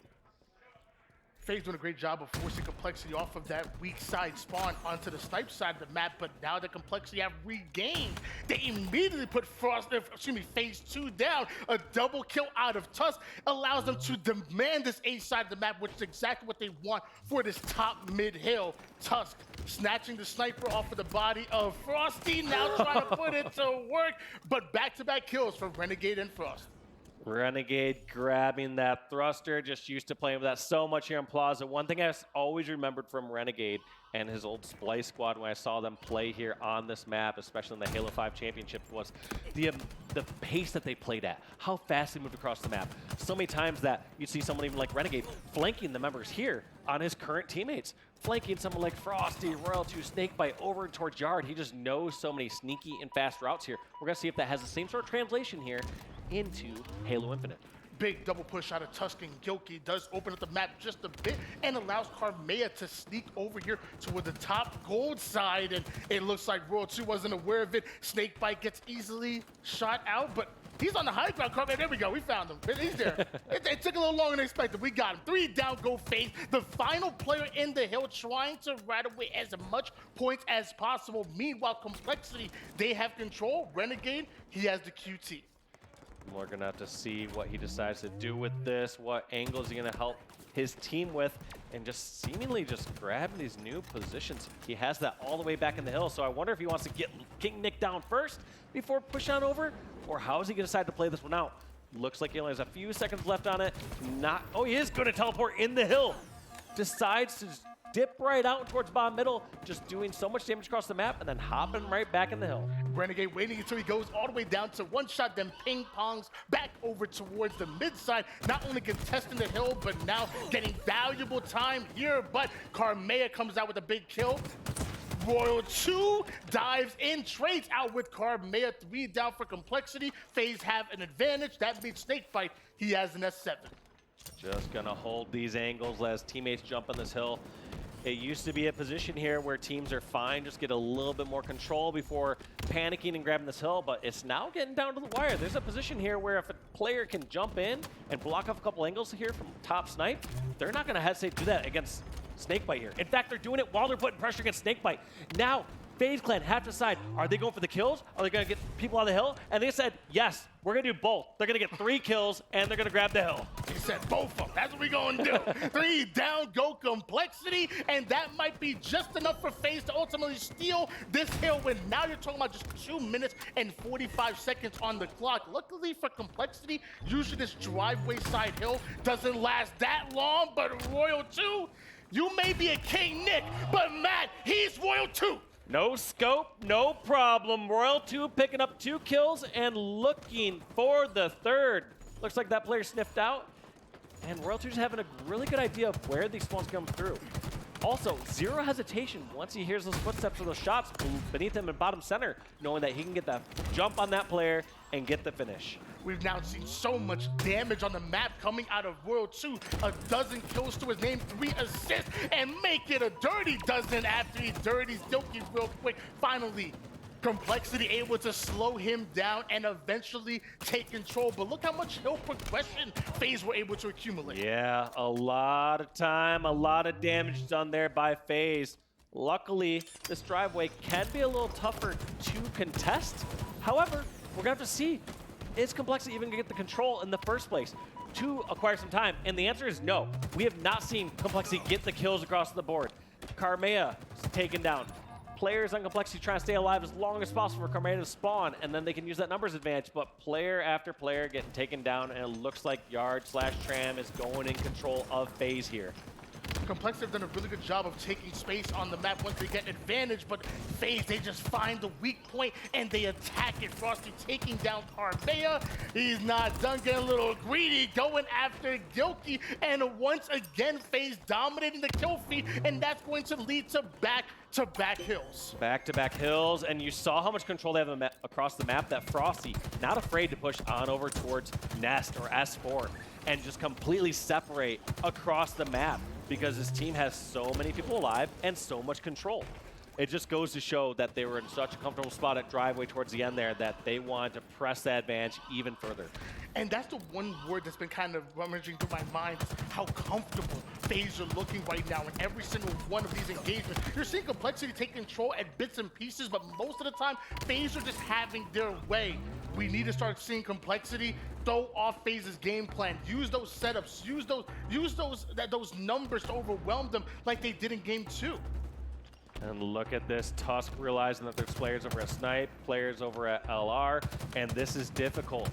FaZe doing a great job of forcing Complexity off of that weak side spawn onto the snipe side of the map, but now that Complexity have regained, they immediately put FaZe 2 down. A double kill out of Tusk allows them to demand this A side of the map, which is exactly what they want for this top mid hill. Tusk snatching the sniper off of the body of Frosty, now trying to put it to work, but back-to-back kills for Renegade and Frost. Renegade grabbing that thruster, just used to playing with that so much here in Plaza. One thing I always remembered from Renegade and his old Splice squad when I saw them play here on this map, especially in the Halo 5 Championship, was the pace that they played at, how fast they moved across the map. So many times that you'd see someone even like Renegade flanking the members here on his current teammates, flanking someone like Frosty, Royal 2, SnakeBite over towards Yard. He just knows so many sneaky and fast routes here. We're gonna see if that has the same sort of translation here into Halo Infinite. Big double push out of Tusk, and Gilkey does open up the map just a bit and allows Karmea to sneak over here toward the top gold side, and it looks like Royal 2 wasn't aware of it. SnakeBite gets easily shot out, but he's on the high ground. Karmea, there we go, we found him. He's there. it took a little longer than expected. We got him. 3 down, go FaZe. The final player in the hill trying to ride away as much points as possible. Meanwhile, Complexity, they have control. Renegade, he has the QT. We're gonna have to see what he decides to do with this, what angles he's gonna help his team with, and just seemingly just grabbing these new positions. He has that all the way back in the hill, so I wonder if he wants to get KingNick down first before push on over, or how is he gonna decide to play this one out? Looks like he only has a few seconds left on it. Oh, he is gonna teleport in the hill. Decides to dip right out towards bottom middle, just doing so much damage across the map and then hopping right back in the hill. Renegade waiting until he goes all the way down to one shot, then ping pongs back over towards the mid side, not only contesting the hill, but now getting valuable time here. But Karmea comes out with a big kill. Royal 2 dives in, trades out with Karmea. 3 down for Complexity. FaZe have an advantage. That means SnakeBite, he has an S7. Just gonna hold these angles as teammates jump on this hill. It used to be a position here where teams are fine, just get a little bit more control before panicking and grabbing this hill, but it's now getting down to the wire. There's a position here where if a player can jump in and block off a couple angles here from top snipe, they're not gonna hesitate to do that against SnakeBite here. In fact, they're doing it while they're putting pressure against SnakeBite. Now, FaZe Clan have to decide, are they going for the kills? Are they gonna get people on the hill? And they said, yes, we're gonna do both. They're gonna get 3 kills and they're gonna grab the hill. He said both of them. That's what we're gonna do. 3 down, go Complexity, and that might be just enough for FaZe to ultimately steal this hill when now you're talking about just 2 minutes and 45 seconds on the clock. Luckily for Complexity, usually this driveway side hill doesn't last that long, but Royal 2, you may be a KingNick, but Matt, he's Royal 2. No scope, no problem. Royal 2 picking up 2 kills and looking for the 3rd. Looks like that player sniffed out. And Royal 2's having a really good idea of where these spawns come through. Also, zero hesitation once he hears those footsteps or those shots beneath him in bottom center, knowing that he can get that jump on that player and get the finish. We've now seen so much damage on the map coming out of Royal 2. 12 kills to his name, 3 assists, and make it a dirty dozen after he dirties Dilky real quick. Finally, Complexity able to slow him down and eventually take control. But look how much hill progression FaZe were able to accumulate. Yeah, a lot of time, a lot of damage done there by FaZe. Luckily, this driveway can be a little tougher to contest. However, we're gonna have to see, is Complexity even gonna get the control in the first place to acquire some time? And the answer is no. We have not seen Complexity get the kills across the board. Karmea is taken down. Players on Complexity trying to stay alive as long as possible for Karmea to spawn, and then they can use that numbers advantage, but player after player getting taken down, and it looks like Yard/Tram is going in control of FaZe here. Complexity have done a really good job of taking space on the map once they get advantage, but FaZe, they just find the weak point and they attack it. Frosty taking down Karmea. He's not done, getting a little greedy, going after Gilkey, and once again, FaZe dominating the kill feed, and that's going to lead to back-to-back hills. Back-to-back hills, and you saw how much control they have across the map. That Frosty, not afraid to push on over towards Nest or S4 and just completely separate across the map, because his team has so many people alive and so much control. It just goes to show that they were in such a comfortable spot at driveway towards the end there that they wanted to press that advantage even further. And that's the one word that's been kind of rummaging through my mind, is how comfortable FaZe are looking right now in every single one of these engagements. You're seeing Complexity take control at bits and pieces, but most of the time, FaZe are just having their way. We need to start seeing Complexity throw off FaZe's game plan. Use those setups, use those numbers to overwhelm them like they did in game 2. And look at this, Tusk realizing that there's players over at Snipe, players over at LR, and this is difficult.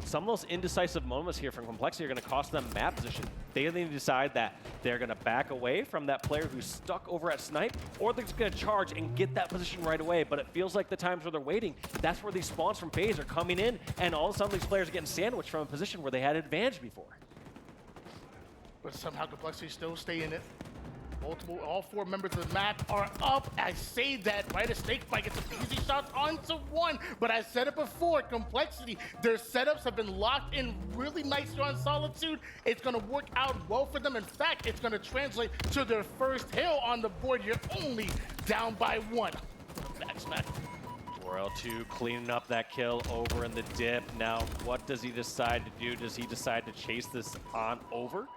Some of those indecisive moments here from Complexity are going to cost them map position. They need to decide that they're going to back away from that player who's stuck over at Snipe, or they're just going to charge and get that position right away. But it feels like the times where they're waiting, that's where these spawns from FaZe are coming in, and all of a sudden these players are getting sandwiched from a position where they had advantage before. But somehow Complexity still stay in it. All 4 members of the map are up. I say that right as SnakeBite gets some easy shots onto 1, but I said it before, Complexity, their setups have been locked in really nicely on Solitude. It's gonna work out well for them. In fact, it's gonna translate to their first hill on the board. You're only down by 1. Back smack. Royal 2 cleaning up that kill over in the dip. Now, what does he decide to do? Does he decide to chase this on over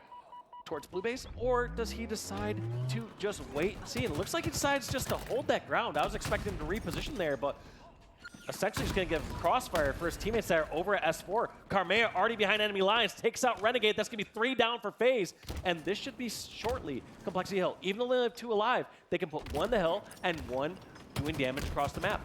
towards blue base, or does he decide to just wait and see? And it looks like he decides just to hold that ground. I was expecting him to reposition there, but essentially he's going to give crossfire for his teammates there over at S4. Karmea already behind enemy lines, takes out Renegade. That's going to be 3 down for FaZe, and this should be shortly Complexity Hill. Even though they have 2 alive, they can put 1 the hill and 1 doing damage across the map.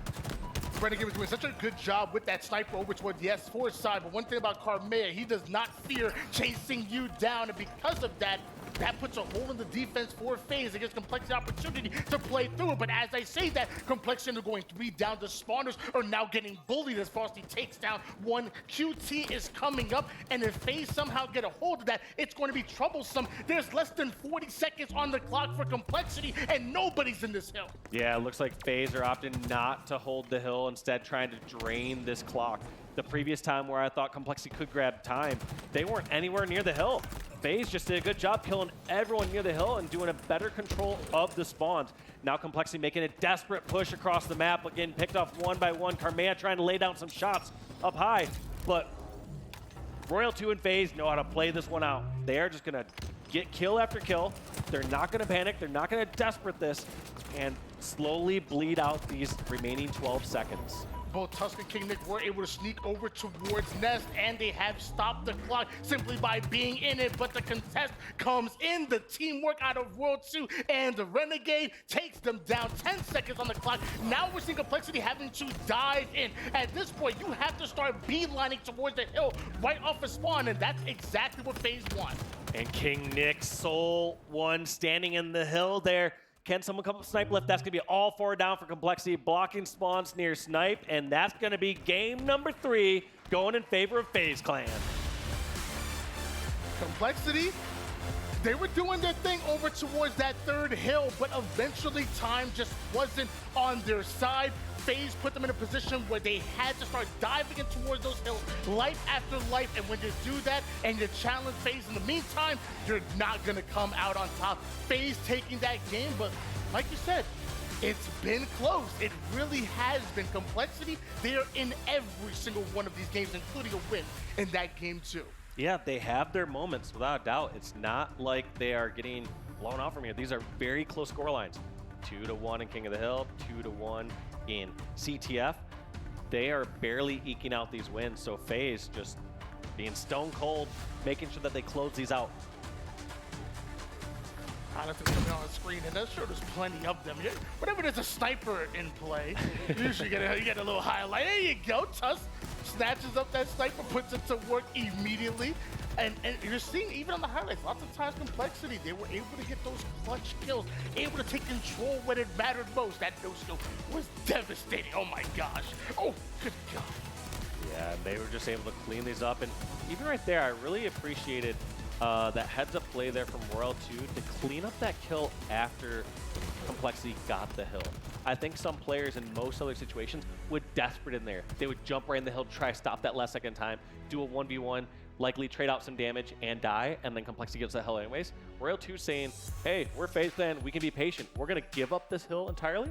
Renegade was doing such a good job with that sniper over toward the S4 side, but one thing about Karmea, he does not fear chasing you down, and because of that, that puts a hole in the defense for FaZe. It gives Complexity opportunity to play through it, but as I say that, Complexity are going 3 down. The spawners are now getting bullied as Frosty takes down 1. QT is coming up, and if FaZe somehow get a hold of that, it's going to be troublesome. There's less than 40 seconds on the clock for Complexity, and nobody's in this hill. Yeah, it looks like FaZe are opting not to hold the hill, instead trying to drain this clock. The previous time where I thought Complexity could grab time, they weren't anywhere near the hill. FaZe just did a good job killing everyone near the hill and doing a better control of the spawns. Now Complexity making a desperate push across the map, but getting picked off 1 by 1. Karmea trying to lay down some shots up high, but Royal 2 and FaZe know how to play this one out. They are just gonna get kill after kill. They're not gonna panic, they're not gonna desperate this, and slowly bleed out these remaining 12 seconds. Both Tusk and KingNick were able to sneak over towards Nest, and they have stopped the clock simply by being in it, but the contest comes in. The teamwork out of World 2, and the Renegade takes them down. 10 seconds on the clock. Now we're seeing Complexity having to dive in. At this point, you have to start beelining towards the hill right off a spawn, and that's exactly what FaZe wants. And KingNick, Soul 1 standing in the hill there. Can someone come up Snipe lift? That's going to be all 4 down for Complexity, blocking spawns near Snipe, and that's going to be game number 3 going in favor of FaZe Clan. Complexity, they were doing their thing over towards that 3rd hill, but eventually time just wasn't on their side. FaZe put them in a position where they had to start diving in towards those hills, life after life, and when you do that and you challenge FaZe in the meantime, you're not gonna come out on top. FaZe taking that game, but like you said, it's been close. It really has been. Complexity, they are in every single one of these games, including a win in that game too. Yeah, they have their moments, without a doubt. It's not like they are getting blown out from here. These are very close score lines. 2-1 in King of the Hill, 2-1 in CTF. They are barely eking out these wins, so FaZe just being stone cold, making sure that they close these out. Honestly, coming on the screen, and I'm sure there's plenty of them. Whenever there's a sniper in play, you usually get a little highlight. There you go, Tusk snatches up that sniper, puts it to work immediately. And you're seeing even on the highlights, lots of times Complexity, they were able to get those clutch kills, able to take control when it mattered most. That no-scope was devastating. Oh my gosh. Oh, good God. Yeah, and they were just able to clean these up. And even right there, I really appreciated that heads-up play there from Royal 2 to clean up that kill after Complexity got the hill. I think some players in most other situations would desperate in there. They would jump right in the hill, try to stop that last second time, do a 1v1, likely trade out some damage and die, and then Complexity gets the hill anyways. Royal 2 saying, hey, we're FaZe Clan, we can be patient. We're gonna give up this hill entirely,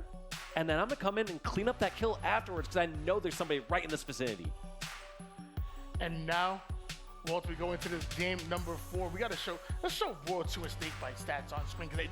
and then I'm gonna come in and clean up that kill afterwards because I know there's somebody right in this vicinity. And now, well, as we go into this game number 4, we gotta let's show Royal 2 and SnakeBite stats on screen, because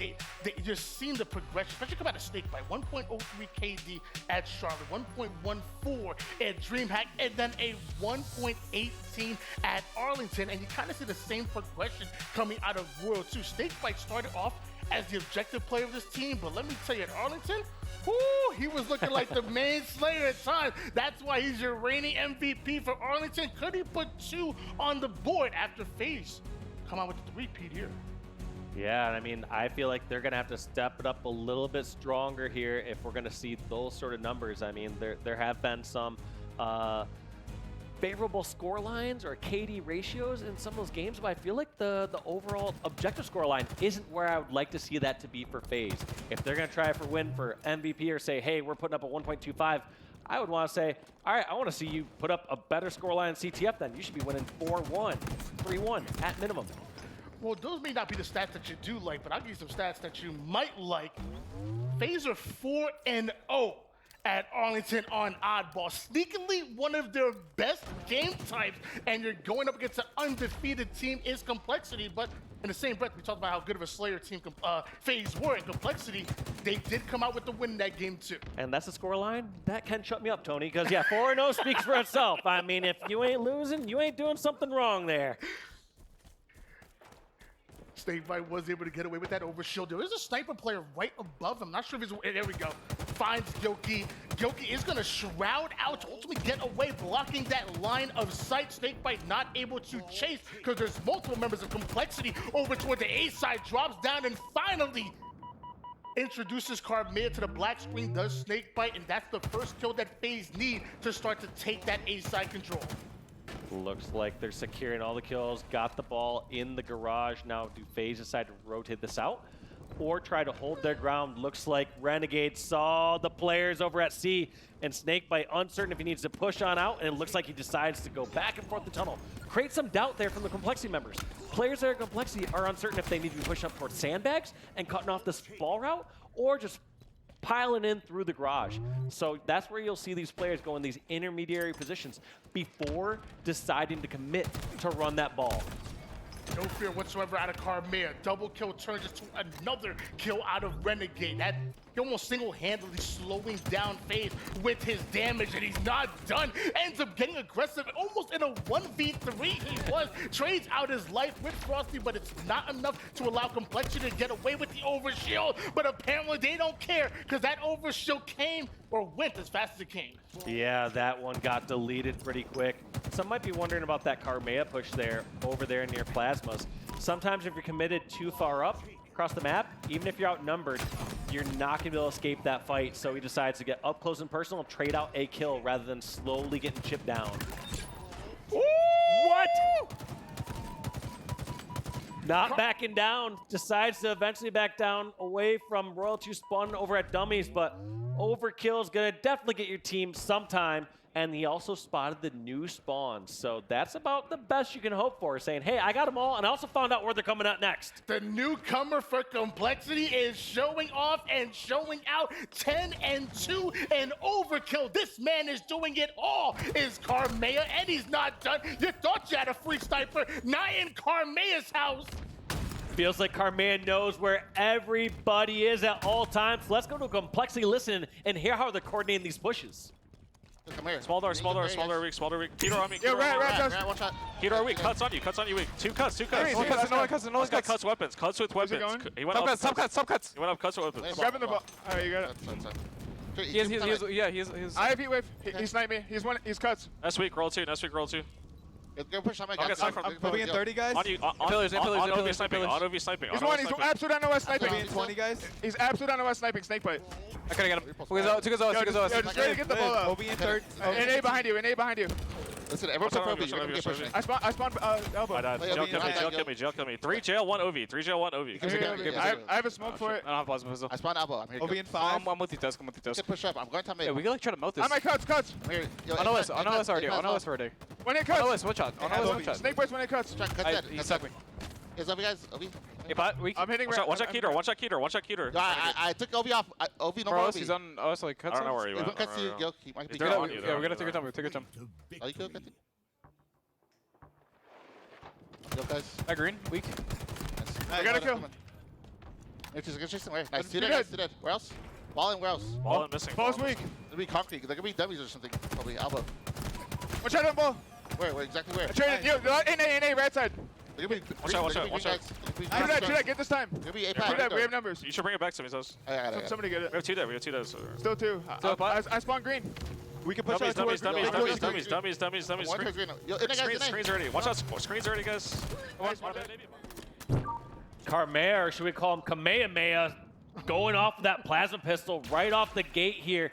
they just seen the progression, especially come out of SnakeBite. 1.03 KD at Charlotte, 1.14 at DreamHack, and then a 1.18 at Arlington. And you kind of see the same progression coming out of Royal 2. SnakeBite started off as the objective player of this team, but let me tell you, at Arlington, whoo, he was looking like the main slayer at times. That's why he's your reigning MVP for Arlington. Could he put 2 on the board after FaZe come out with the repeat here? Yeah, and I mean, I feel like they're going to have to step it up a little bit stronger here if we're going to see those sort of numbers. I mean, there have been some favorable score lines or KD ratios in some of those games, but I feel like the overall objective score line isn't where I would like to see that to be for FaZe. If they're going to try for win for MVP or say, hey, we're putting up a 1.25, I would want to say, all right, I want to see you put up a better score line in CTF then. You should be winning 4-1, 3-1 at minimum. Well, those may not be the stats that you do like, but I'll give you some stats that you might like. FaZe are 4-0 at Arlington on oddball. Sneakily one of their best game types, and you're going up against an undefeated team is Complexity, but in the same breath, we talked about how good of a Slayer team FaZe were, and Complexity, they did come out with the win in that game too. And that's the score line? That can shut me up, Tony, because yeah, 4-0 speaks for itself. I mean, if you ain't losing, you ain't doing something wrong there. SnakeBite was able to get away with that overshield. There is a sniper player right above him. Not sure if he's, there we go. Finds Gyoki. Gyoki is gonna shroud out to ultimately get away, blocking that line of sight. SnakeBite not able to chase because there's multiple members of Complexity over toward the A side, drops down and finally introduces Karmea to the black screen, does SnakeBite, and that's the first kill that FaZe need to start to take that A side control. Looks like they're securing all the kills, got the ball in the garage. Now, do FaZe decide to rotate this out or try to hold their ground? Looks like Renegade saw the players over at C, and SnakeBite uncertain if he needs to push on out, and it looks like he decides to go back and forth the tunnel. Create some doubt there from the Complexity members. Players that are Complexity are uncertain if they need to be pushed up towards sandbags and cutting off this ball route, or just piling in through the garage. So that's where you'll see these players go in these intermediary positions before deciding to commit to run that ball. No fear whatsoever out of Karmea. Double kill turns into another kill out of Renegade. That he almost single-handedly slowing down FaZe with his damage, and he's not done. Ends up getting aggressive, almost in a 1v3 he was. Trades out his life with Frosty, but it's not enough to allow Complexity to get away with the overshield. But apparently they don't care, because that overshield came, or went as fast as it came. Yeah, that one got deleted pretty quick. Some might be wondering about that Karmea push there, over there near Plasmas. Sometimes if you're committed too far up across the map, even if you're outnumbered, you're not going to be able to escape that fight. So he decides to get up close and personal, trade out a kill rather than slowly getting chipped down. Ooh! What? Not backing down. Decides to eventually back down away from Royal 2 spawn over at Dummies, but overkill is going to definitely get your team sometime. And he also spotted the new spawns. So that's about the best you can hope for, saying, hey, I got them all, and I also found out where they're coming out next. The newcomer for Complexity is showing off and showing out. 10-2 and overkill. This man is doing it all, is Karmea, and he's not done. You thought you had a free sniper, not in Karmea's house. Feels like Karmea knows where everybody is at all times. Let's go to Complexity listen and hear how they're coordinating these pushes. Come here. Small door weak. Heater on me. Yeah, right, watch out. Heater weak. Cuts on you weak. Two cuts. No one cuts. Cuts weapons. Cuts with weapons. He went up. Some cuts. He went up. Cuts with weapons. Grabbing the ball. Alright, you got it. He's I have heat wave. He sniped me. He's cuts. Next week, roll two. Go push. I'm Moving in 30 guys. On you, on Pillars, on pillars, OV pillars, sniping, pillars. on OV sniping. He's on one. OV He's sniping. absolute on OS Moving sniping. in 20 guys. He's absolute on OS sniping. SnakeBite. I could've got him. Took his OS, took his OS. Just ready to get the ball out. Moving in 30. And A behind you. And A behind you. Listen, everyone's Watch out, a pro. watch out, You're gonna get watch out. pushing. I spawn elbow. I died. Play Jail OV, kill me, right jail back, kill me, jail kill me. 3 jail, 1 OV. 3 jail, 1 OV. I have a smoke for it. I don't have plasma pistol. I spawn elbow. I'm here. Moving in 5. I'm with you, Tusk. I'm with you, You Tusk. can push up. I'm going to mid. Yeah, we can like try to melt this. I'm my cuts. I'm here. Yo, On OS already. On OS already. When it On cuts. OS, one shot. On OS, one shot. SnakeBite's when it cuts. Cut dead. He stuck me. Is OV guys? OV? Hey, bot, weak. I'm hitting. One shot Keter, one shot Keter, one shot Keter. No, I took OV off. OV no For more OS, OV. he's on OS like cuts. I don't know where he If went. one cuts you, yo, he might be Is there good. on you, Yeah, we're gonna take our time. We'll take our time. Are you good? Yo, guys. Hi, green. Weak. I got a kill. Nice, two dead. Where else? Ball in where else? Ball and missing. Ball's weak. They'll be concrete. They're gonna be dummies or something. Probably elbow. Watch out on ball. Where? Exactly where? I traded. Yo, in A, right side. They're gonna be. Watch out. Shoot that. Get this time. They're gonna be A pack. We have numbers. You should bring it back to me, Sos. I got it. Somebody get it. We have 2 there, we have 2 there. Still 2. I spawned green. We can push Dummies, out dummies. Screens already. Watch out, screens already, guys. Karmea, or should we call him Kamehameha, going off of that plasma pistol right off the gate here,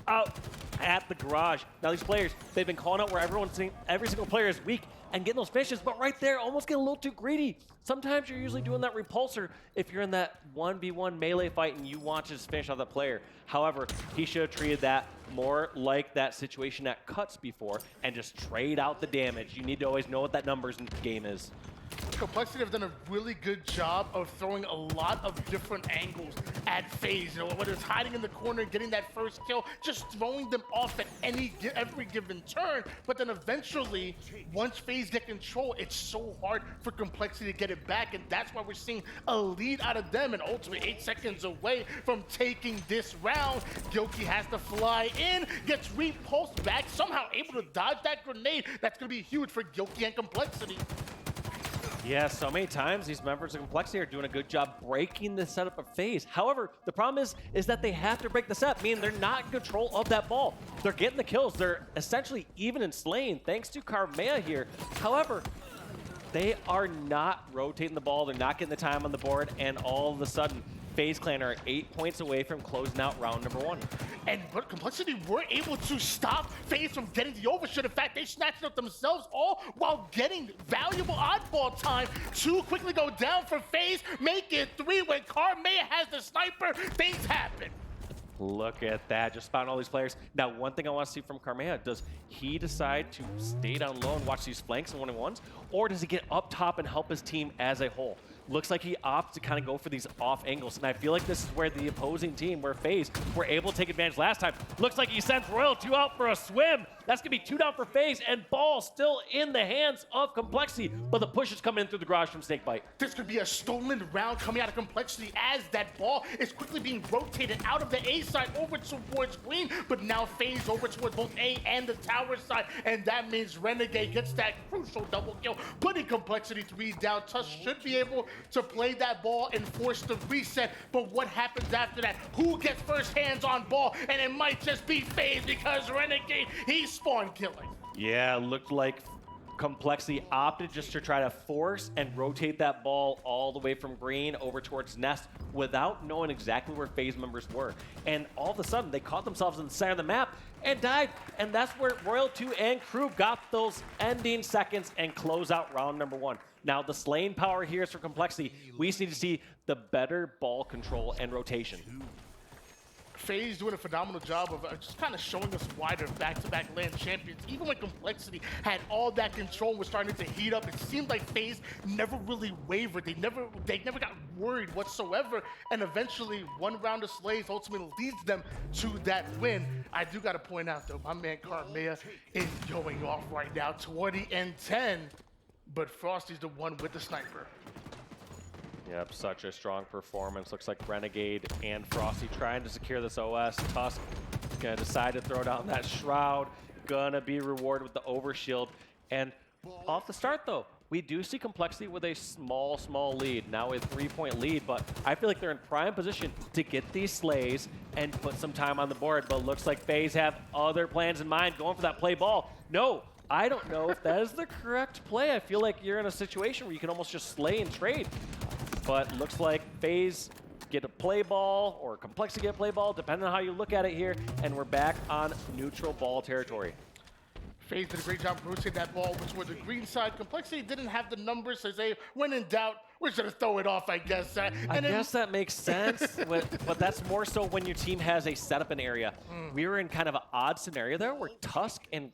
out at the garage. Now these players, they've been calling out where every single player is weak and getting those finishes, but right there, almost getting a little too greedy. Sometimes you're usually doing that repulsor if you're in that 1v1 melee fight and you want to just finish off that player. However, he should have treated that more like that situation at cuts before and just trade out the damage. You need to always know what that numbers in the game is. Complexity have done a really good job of throwing a lot of different angles at FaZe. You know, whether it's hiding in the corner and getting that first kill, just throwing them off at every given turn. But then eventually, once FaZe get control, it's so hard for Complexity to get it back, and that's why we're seeing a lead out of them. And ultimately, 8 seconds away from taking this round, Gyoki has to fly in, gets repulsed back, somehow able to dodge that grenade. That's going to be huge for Gyoki and Complexity. Yeah, so many times these members of Complexity are doing a good job breaking the setup of FaZe. However, the problem is that they have to break the setup, meaning they're not in control of that ball. They're getting the kills. They're essentially even in slaying, thanks to Karmea here. However, they are not rotating the ball. They're not getting the time on the board, and all of a sudden, FaZe Clan are 8 points away from closing out round number 1. But Complexity were able to stop FaZe from getting the overshot. In fact, they snatched up themselves all while getting valuable oddball time to quickly go down for FaZe, make it 3 when Karmea has the sniper. Things happen. Look at that, just spotting all these players. Now, one thing I want to see from Karmea, does he decide to stay down low and watch these flanks and 1-on-1s, or does he get up top and help his team as a whole? Looks like he opts to kind of go for these off angles, and I feel like this is where the opposing team, where FaZe, were able to take advantage last time. Looks like he sends Royal 2 out for a swim. That's going to be 2 down for FaZe, and ball still in the hands of Complexity, but the push is coming in through the garage from SnakeBite. This could be a stolen round coming out of Complexity as that ball is quickly being rotated out of the A side over towards green, but now FaZe over towards both A and the tower side, and that means Renegade gets that crucial double kill, putting Complexity 3 down. Tusk should be able to play that ball and force the reset, but what happens after that? Who gets first hands on ball? And it might just be FaZe because Renegade, he's spawn killing. Yeah, looked like Complexity opted just to try to force and rotate that ball all the way from green over towards Nest without knowing exactly where FaZe members were. And all of a sudden, they caught themselves in the center of the map and died. And that's where Royal 2 and crew got those ending seconds and close out round number 1. Now, the slaying power here is for Complexity. We just need to see the better ball control and rotation. FaZe doing a phenomenal job of just kind of showing us why they're back-to-back LAN champions. Even when Complexity had all that control and was starting to heat up, it seemed like FaZe never really wavered. They never got worried whatsoever. And eventually, one round of slays ultimately leads them to that win. I do got to point out, though, my man Karmea is going off right now, 20-10. But Frosty's the one with the sniper. Yep, such a strong performance. Looks like Renegade and Frosty trying to secure this OS. Tusk gonna decide to throw down that Shroud. Gonna be rewarded with the overshield. And off the start, though, we do see Complexity with a small lead. Now a 3-point lead, but I feel like they're in prime position to get these slays and put some time on the board. But looks like FaZe have other plans in mind, going for that play ball. No, I don't know if that is the correct play. I feel like you're in a situation where you can almost just slay and trade. But looks like FaZe get a play ball or Complexity get a play ball, depending on how you look at it here. And we're back on neutral ball territory. FaZe did a great job rotating that ball toward the green side. Complexity didn't have the numbers, so they, when in doubt, we're just gonna throw it off, I guess. I guess that makes sense, but that's more so when your team has a setup in area. We were in kind of an odd scenario there where Tusk and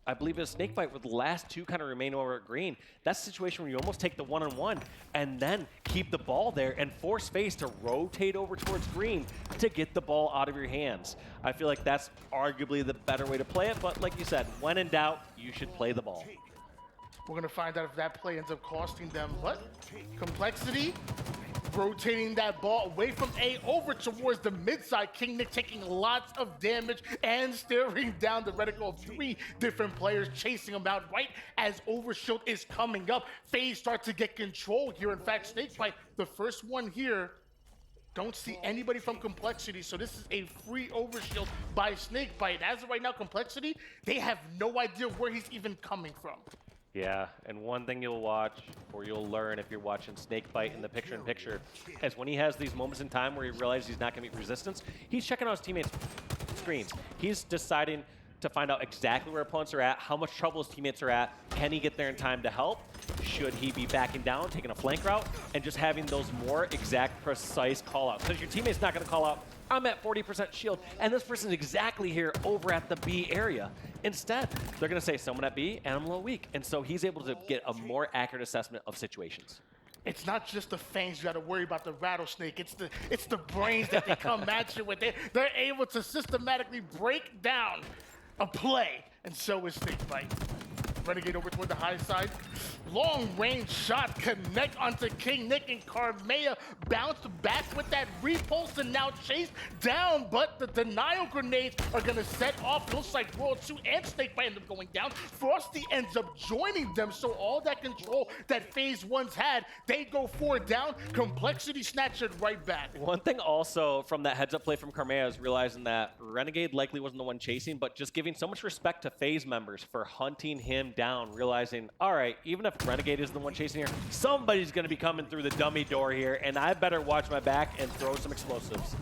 I believe it was SnakeBite with the last two kind of remain over at green. That's a situation where you almost take the one-on-one and then keep the ball there and force FaZe to rotate over towards green to get the ball out of your hands. I feel like that's arguably the better way to play it, but like you said, when in doubt, you should play the ball. We're gonna find out if that play ends up costing them, but Complexity rotating that ball away from A over towards the mid side. KingNick taking lots of damage and staring down the reticle of 3 different players, chasing him out right as Overshield is coming up. FaZe start to get control here. In fact, SnakeBite, the first one here, don't see anybody from Complexity, so this is a free Overshield by SnakeBite. As of right now, Complexity, they have no idea where he's even coming from. Yeah, and one thing you'll watch, or you'll learn if you're watching SnakeBite in the picture-in-picture, is when he has these moments in time where he realizes he's not going to meet resistance, he's checking out his teammates' screens. He's deciding to find out exactly where opponents are at, how much trouble his teammates are at, can he get there in time to help, should he be backing down, taking a flank route, and just having those more exact, precise call-outs. Because your teammate's not going to call out, I'm at 40% shield, and this person's exactly here over at the B area. Instead, they're going to say someone at B, and I'm a little weak. And so he's able to get a more accurate assessment of situations. It's not just the fangs you got to worry about, the rattlesnake. It's the brains that they come at you with. They're able to systematically break down a play, and so is SnakeBite. Renegade over toward the high side. Long range shot connect onto KingNick, and Karmea bounced back with that repulse and now chased down, but the denial grenades are gonna set off. Looks like World 2 and SnakeBite end up going down. Frosty ends up joining them, so all that control that FaZe once had, they go 4 down. Complexity snatch it right back. One thing also from that heads up play from Karmea is realizing that Renegade likely wasn't the one chasing, but just giving so much respect to FaZe members for hunting him down, realizing, all right, even if Renegade is the one chasing here, somebody's going to be coming through the dummy door here, and I better watch my back and throw some explosives.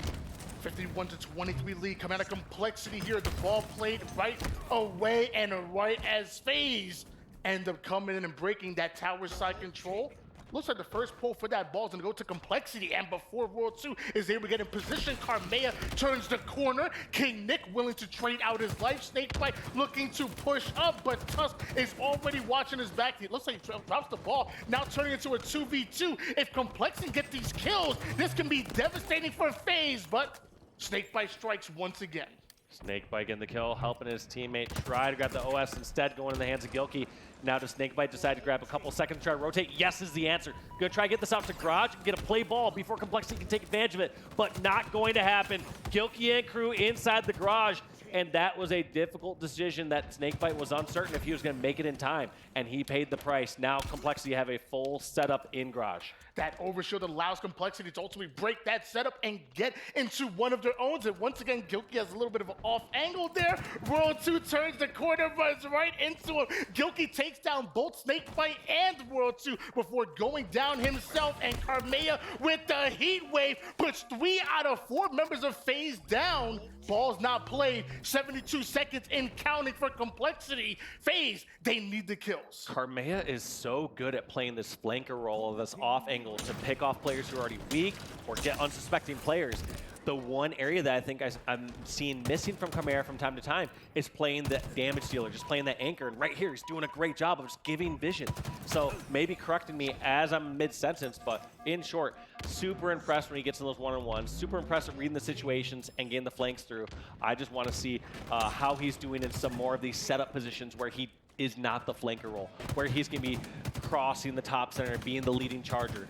51-23 lead coming out of Complexity here. The ball played right away and right as FaZe end up coming in and breaking that tower side control. Looks like the first pull for that ball is going to go to Complexity, and before World 2 is able to get in position, Karmea turns the corner. KingNick willing to trade out his life. SnakeBite looking to push up, but Tusk is already watching his back. It looks like he drops the ball, now turning into a 2v2. If Complexity get these kills, this can be devastating for FaZe, but SnakeBite strikes once again. SnakeBite getting the kill, helping his teammate try to grab the OS, instead going in the hands of Gilkey. Now does SnakeBite decide to grab a couple seconds to try to rotate? Yes is the answer. Gonna try to get this out to Garage, get a play ball before Complexity can take advantage of it, but not going to happen. Gilkey and crew inside the Garage, and that was a difficult decision that SnakeBite was uncertain if he was gonna make it in time, and he paid the price. Now Complexity have a full setup in Garage. That Overshield allows Complexity to ultimately break that setup and get into one of their own. And once again, Gilkey has a little bit of an off angle there. World 2 turns the corner, runs right into him. Gilkey takes down both SnakeBite and World 2 before going down himself. And Karmea with the heat wave puts 3 out of 4 members of FaZe down. Ball's not played. 72 seconds in counting for Complexity. FaZe, they need the kills. Karmea is so good at playing this flanker role, this off angle, to pick off players who are already weak or get unsuspecting players. The one area that I think I'm seeing missing from Karmea from time to time is playing the damage dealer, just playing that anchor. And right here, he's doing a great job of just giving vision. So maybe correcting me as I'm mid-sentence, but in short, super impressed when he gets in those one-on-ones, super impressed at reading the situations and getting the flanks through. I just want to see how he's doing in some more of these setup positions where he is not the flanker role, where he's going to be crossing the top center and being the leading charger.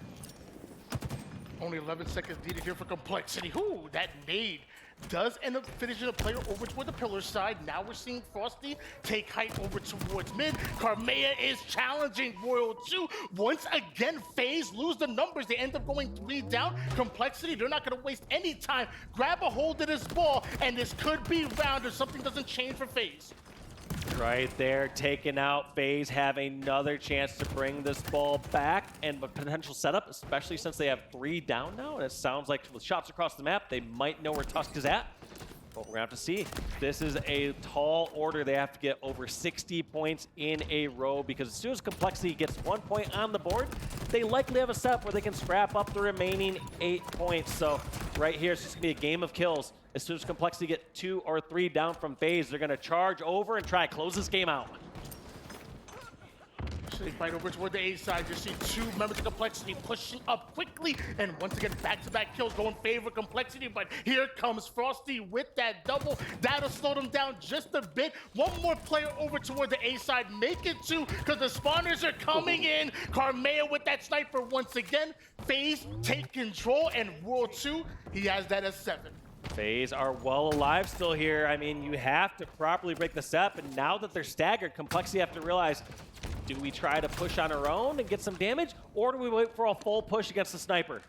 Only 11 seconds needed here for Complexity. Ooh, that nade does end up finishing a player over toward the pillar side. Now we're seeing Frosty take height over towards mid. Karmea is challenging Royal 2. Once again, FaZe lose the numbers. They end up going 3 down. Complexity, they're not going to waste any time. Grab a hold of this ball, and this could be round if something doesn't change for FaZe. Right there, taken out. FaZe have another chance to bring this ball back and a potential setup, especially since they have 3 down now. And it sounds like with shots across the map, they might know where Tusk is at. But we're gonna have to see. This is a tall order. They have to get over 60 points in a row because as soon as Complexity gets 1 point on the board, they likely have a setup where they can scrap up the remaining 8 points. So right here, it's just gonna be a game of kills. As soon as Complexity get 2 or 3 down from FaZe, they're gonna charge over and try to close this game out. FaZe are well alive still here. I mean, you have to properly break the step, and now that they're staggered, Complexity have to realize, do we try to push on our own and get some damage, or do we wait for a full push against the sniper?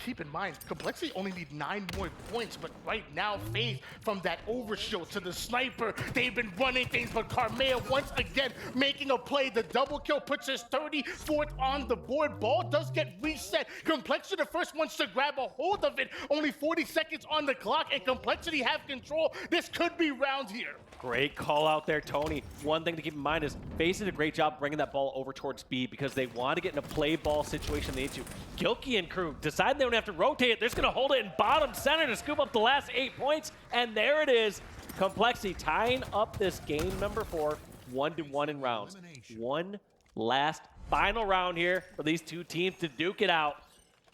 Keep in mind, Complexity only need 9 more points, but right now, FaZe, from that overshield to the sniper, they've been running things, but Karmea once again making a play. The double kill puts his 34th on the board. Ball does get reset. Complexity the first ones to grab a hold of it. Only 40 seconds on the clock, and Complexity have control. This could be round here. Great call out there, Tony. One thing to keep in mind is FaZe did a great job bringing that ball over towards B because they want to get in a play ball situation they need to. Gilkey and crew decide they don't have to rotate it. They're just going to hold it in bottom center to scoop up the last 8 points. And there it is. Complexity tying up this game number 4, 1-1 in rounds. One last final round here for these 2 teams to duke it out.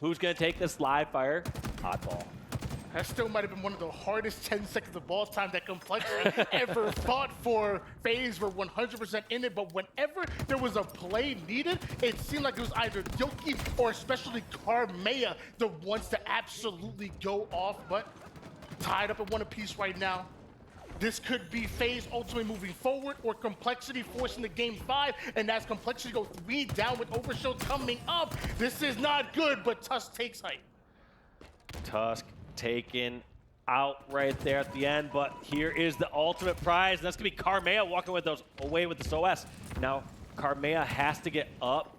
Who's going to take this live fire? Oddball. That still might have been one of the hardest 10 seconds of ball time that Complexity ever fought for. FaZe were 100% in it, but whenever there was a play needed, it seemed like it was either Gilkey or especially Karmea the ones to absolutely go off, but tied up at 1 apiece right now. This could be FaZe ultimately moving forward or Complexity forcing the game 5, and as Complexity go 3 down with overshield coming up, this is not good, but Tusk takes height. Tusk taken out right there at the end, but here is the ultimate prize. That's gonna be Karmea walking with those away with this OS. Now, Karmea has to get up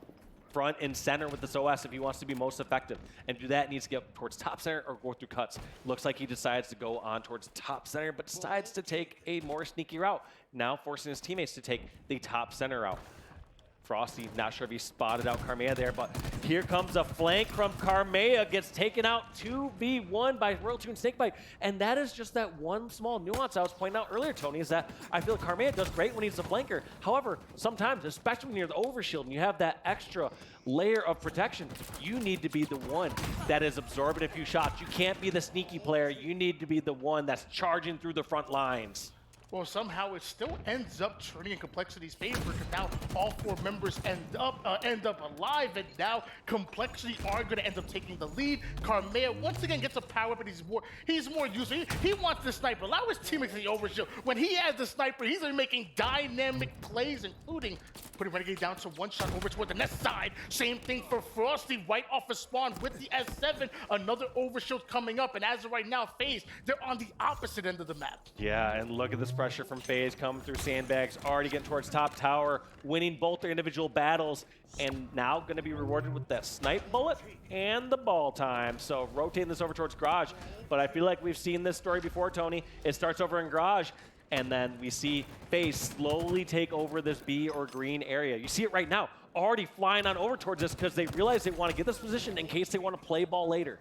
front and center with this OS if he wants to be most effective. And to do that, needs to get towards top center or go through cuts. Looks like he decides to go on towards top center, but decides to take a more sneaky route, now forcing his teammates to take the top center route. Frosty, not sure if he spotted out Karmea there, but here comes a flank from Karmea, gets taken out 2v1 by World 2 and SnakeBite. And that is just that one small nuance I was pointing out earlier, Tony, is that I feel like Karmea does great when he's a flanker. However, sometimes, especially when you're the overshield and you have that extra layer of protection, you need to be the one that is absorbing a few shots. You can't be the sneaky player. You need to be the one that's charging through the front lines. Well, somehow it still ends up turning in Complexity's favor because now all 4 members end up alive, and now Complexity are going to end up taking the lead. Karmea once again gets a power up, but he's more useful. He wants the sniper. Allow his teammates to the overshield. When he has the sniper, he's making dynamic plays, including putting Renegade down to 1 shot over toward the next side. Same thing for Frosty right off a spawn with the S7. Another overshield coming up, and as of right now, FaZe, they're on the opposite end of the map. Yeah, and look at this pressure from FaZe coming through sandbags, already getting towards top tower, winning both their individual battles, and now going to be rewarded with that snipe bullet and the ball time. So rotating this over towards Garage, but I feel like we've seen this story before, Tony. It starts over in Garage, and then we see FaZe slowly take over this B or green area. You see it right now, already flying on over towards this because they realize they want to get this position in case they want to play ball later.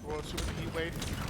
World 2 with the heat wave.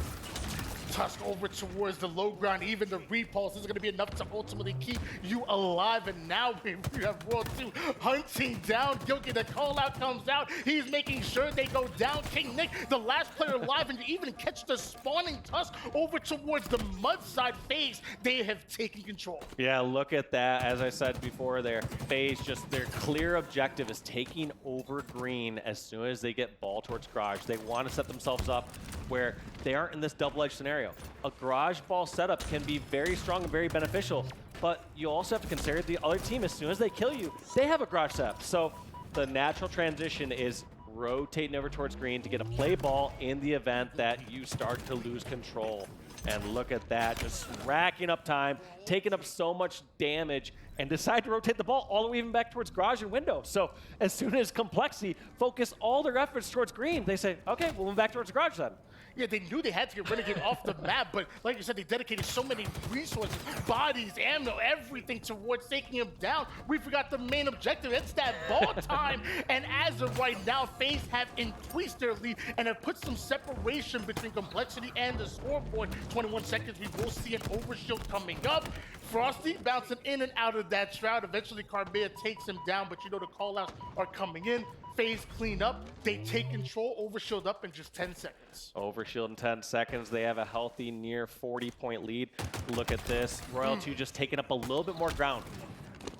Tusk over towards the low ground. Even the repulse is going to be enough to ultimately keep you alive. And now we have World 2 hunting down Gilkey. The call out comes out. He's making sure they go down. KingNick, the last player alive, and to even catch the spawning Tusk over towards the mud side. FaZe, they have taken control. Yeah, look at that. As I said before there, FaZe, just their clear objective is taking over green as soon as they get ball towards Garage. They want to set themselves up where they aren't in this double-edged scenario. A Garage ball setup can be very strong and very beneficial, but you also have to consider the other team, as soon as they kill you, they have a Garage setup. So the natural transition is rotating over towards green to get a play ball in the event that you start to lose control. And look at that, just racking up time, taking up so much damage, and decide to rotate the ball all the way even back towards garage and window. So as soon as Complexity focus all their efforts towards green, they say, okay, we'll move back towards garage then. Yeah, they knew they had to get Renegade off the map, but like you said, they dedicated so many resources, bodies, ammo, everything towards taking him down. We forgot the main objective. It's that ball time. And as of right now, FaZe have increased their lead and have put some separation between Complexity and the scoreboard. 21 seconds, we will see an overshield coming up. Frosty bouncing in and out of that shroud. Eventually, Karmea takes him down, but you know the call-outs are coming in. FaZe clean up, they take control, overshield up in just 10 seconds. Overshield in 10 seconds, they have a healthy near 40-point lead. Look at this, Royal 2 just taking up a little bit more ground.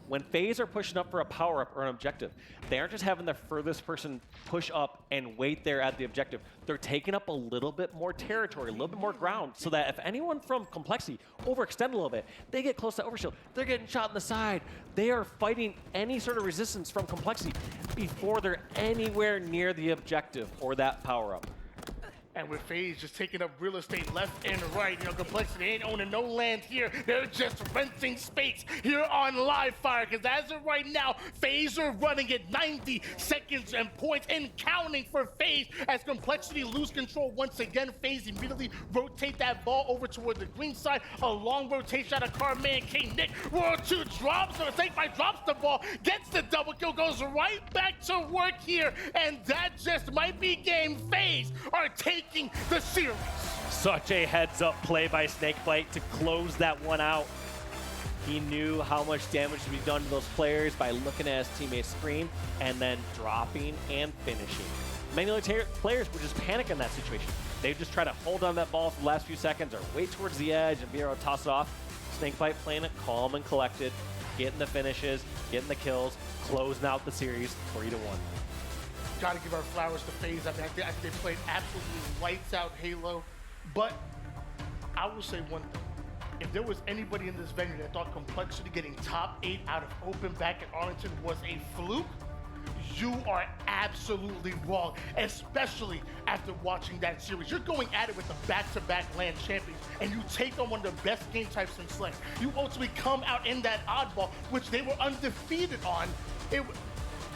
When FaZe are pushing up for a power-up or an objective, they aren't just having the furthest person push up and wait there at the objective. They're taking up a little bit more territory, a little bit more ground, so that if anyone from Complexity overextend a little bit, they get close to overshield, they're getting shot in the side. They are fighting any sort of resistance from Complexity before they're anywhere near the objective or that power-up. And with FaZe just taking up real estate left and right, you know, Complexity ain't owning no land here. They're just renting space here on Live Fire. Because as of right now, FaZe are running at 90 seconds and points and counting for FaZe. As Complexity lose control once again, FaZe immediately rotate that ball over toward the green side. A long rotation out of Karmea and KingNick. World 2 drops, so SnakeBite drops the ball, gets the double kill, goes right back to work here. And that just might be game. FaZe are taking the series. Such a heads-up play by SnakeBite to close that one out. He knew how much damage would be done to those players by looking at his teammate's screen and then dropping and finishing. Many other players would just panic in that situation. They just try to hold on that ball for the last few seconds or wait towards the edge and be able to toss it off. SnakeBite playing it calm and collected, getting the finishes, getting the kills, closing out the series 3-1. Gotta give our flowers to FaZe. I mean, I think they played absolutely lights out Halo. But I will say one thing. If there was anybody in this venue that thought Complexity getting top 8 out of open back at Arlington was a fluke, you are absolutely wrong, especially after watching that series. You're going at it with the back-to-back LAN champions, and you take on one of the best game types in Slaying. You ultimately come out in that oddball, which they were undefeated on.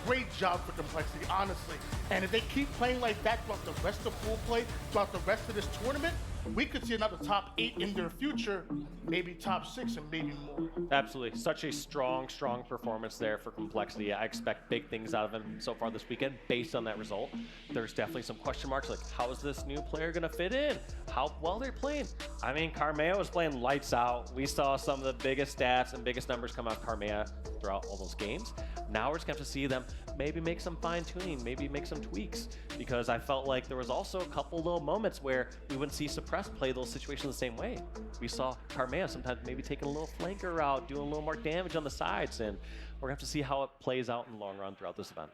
Great job for Complexity, honestly. And if they keep playing like that throughout the rest of full play, throughout the rest of this tournament, we could see another top 8 in their future, maybe top 6 and maybe more. Absolutely. Such a strong performance there for Complexity. I expect big things out of him so far this weekend based on that result. There's definitely some question marks like, how is this new player going to fit in? How well they're playing? I mean, Karmea was playing lights out. We saw some of the biggest stats and biggest numbers come out of Karmea throughout all those games. Now we're just going to have to see them maybe make some fine-tuning, maybe make some tweaks, because I felt like there was also a couple little moments where we wouldn't see Suppressed play those situations the same way. We saw Karmea sometimes maybe taking a little flanker route, doing a little more damage on the sides, and we're going to have to see how it plays out in the long run throughout this event.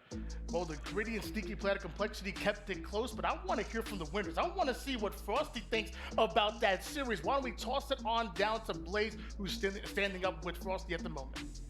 Well, the gritty and sneaky play of Complexity kept it close, but I want to hear from the winners. I want to see what Frosty thinks about that series. Why don't we toss it on down to Blaze, who's standing up with Frosty at the moment.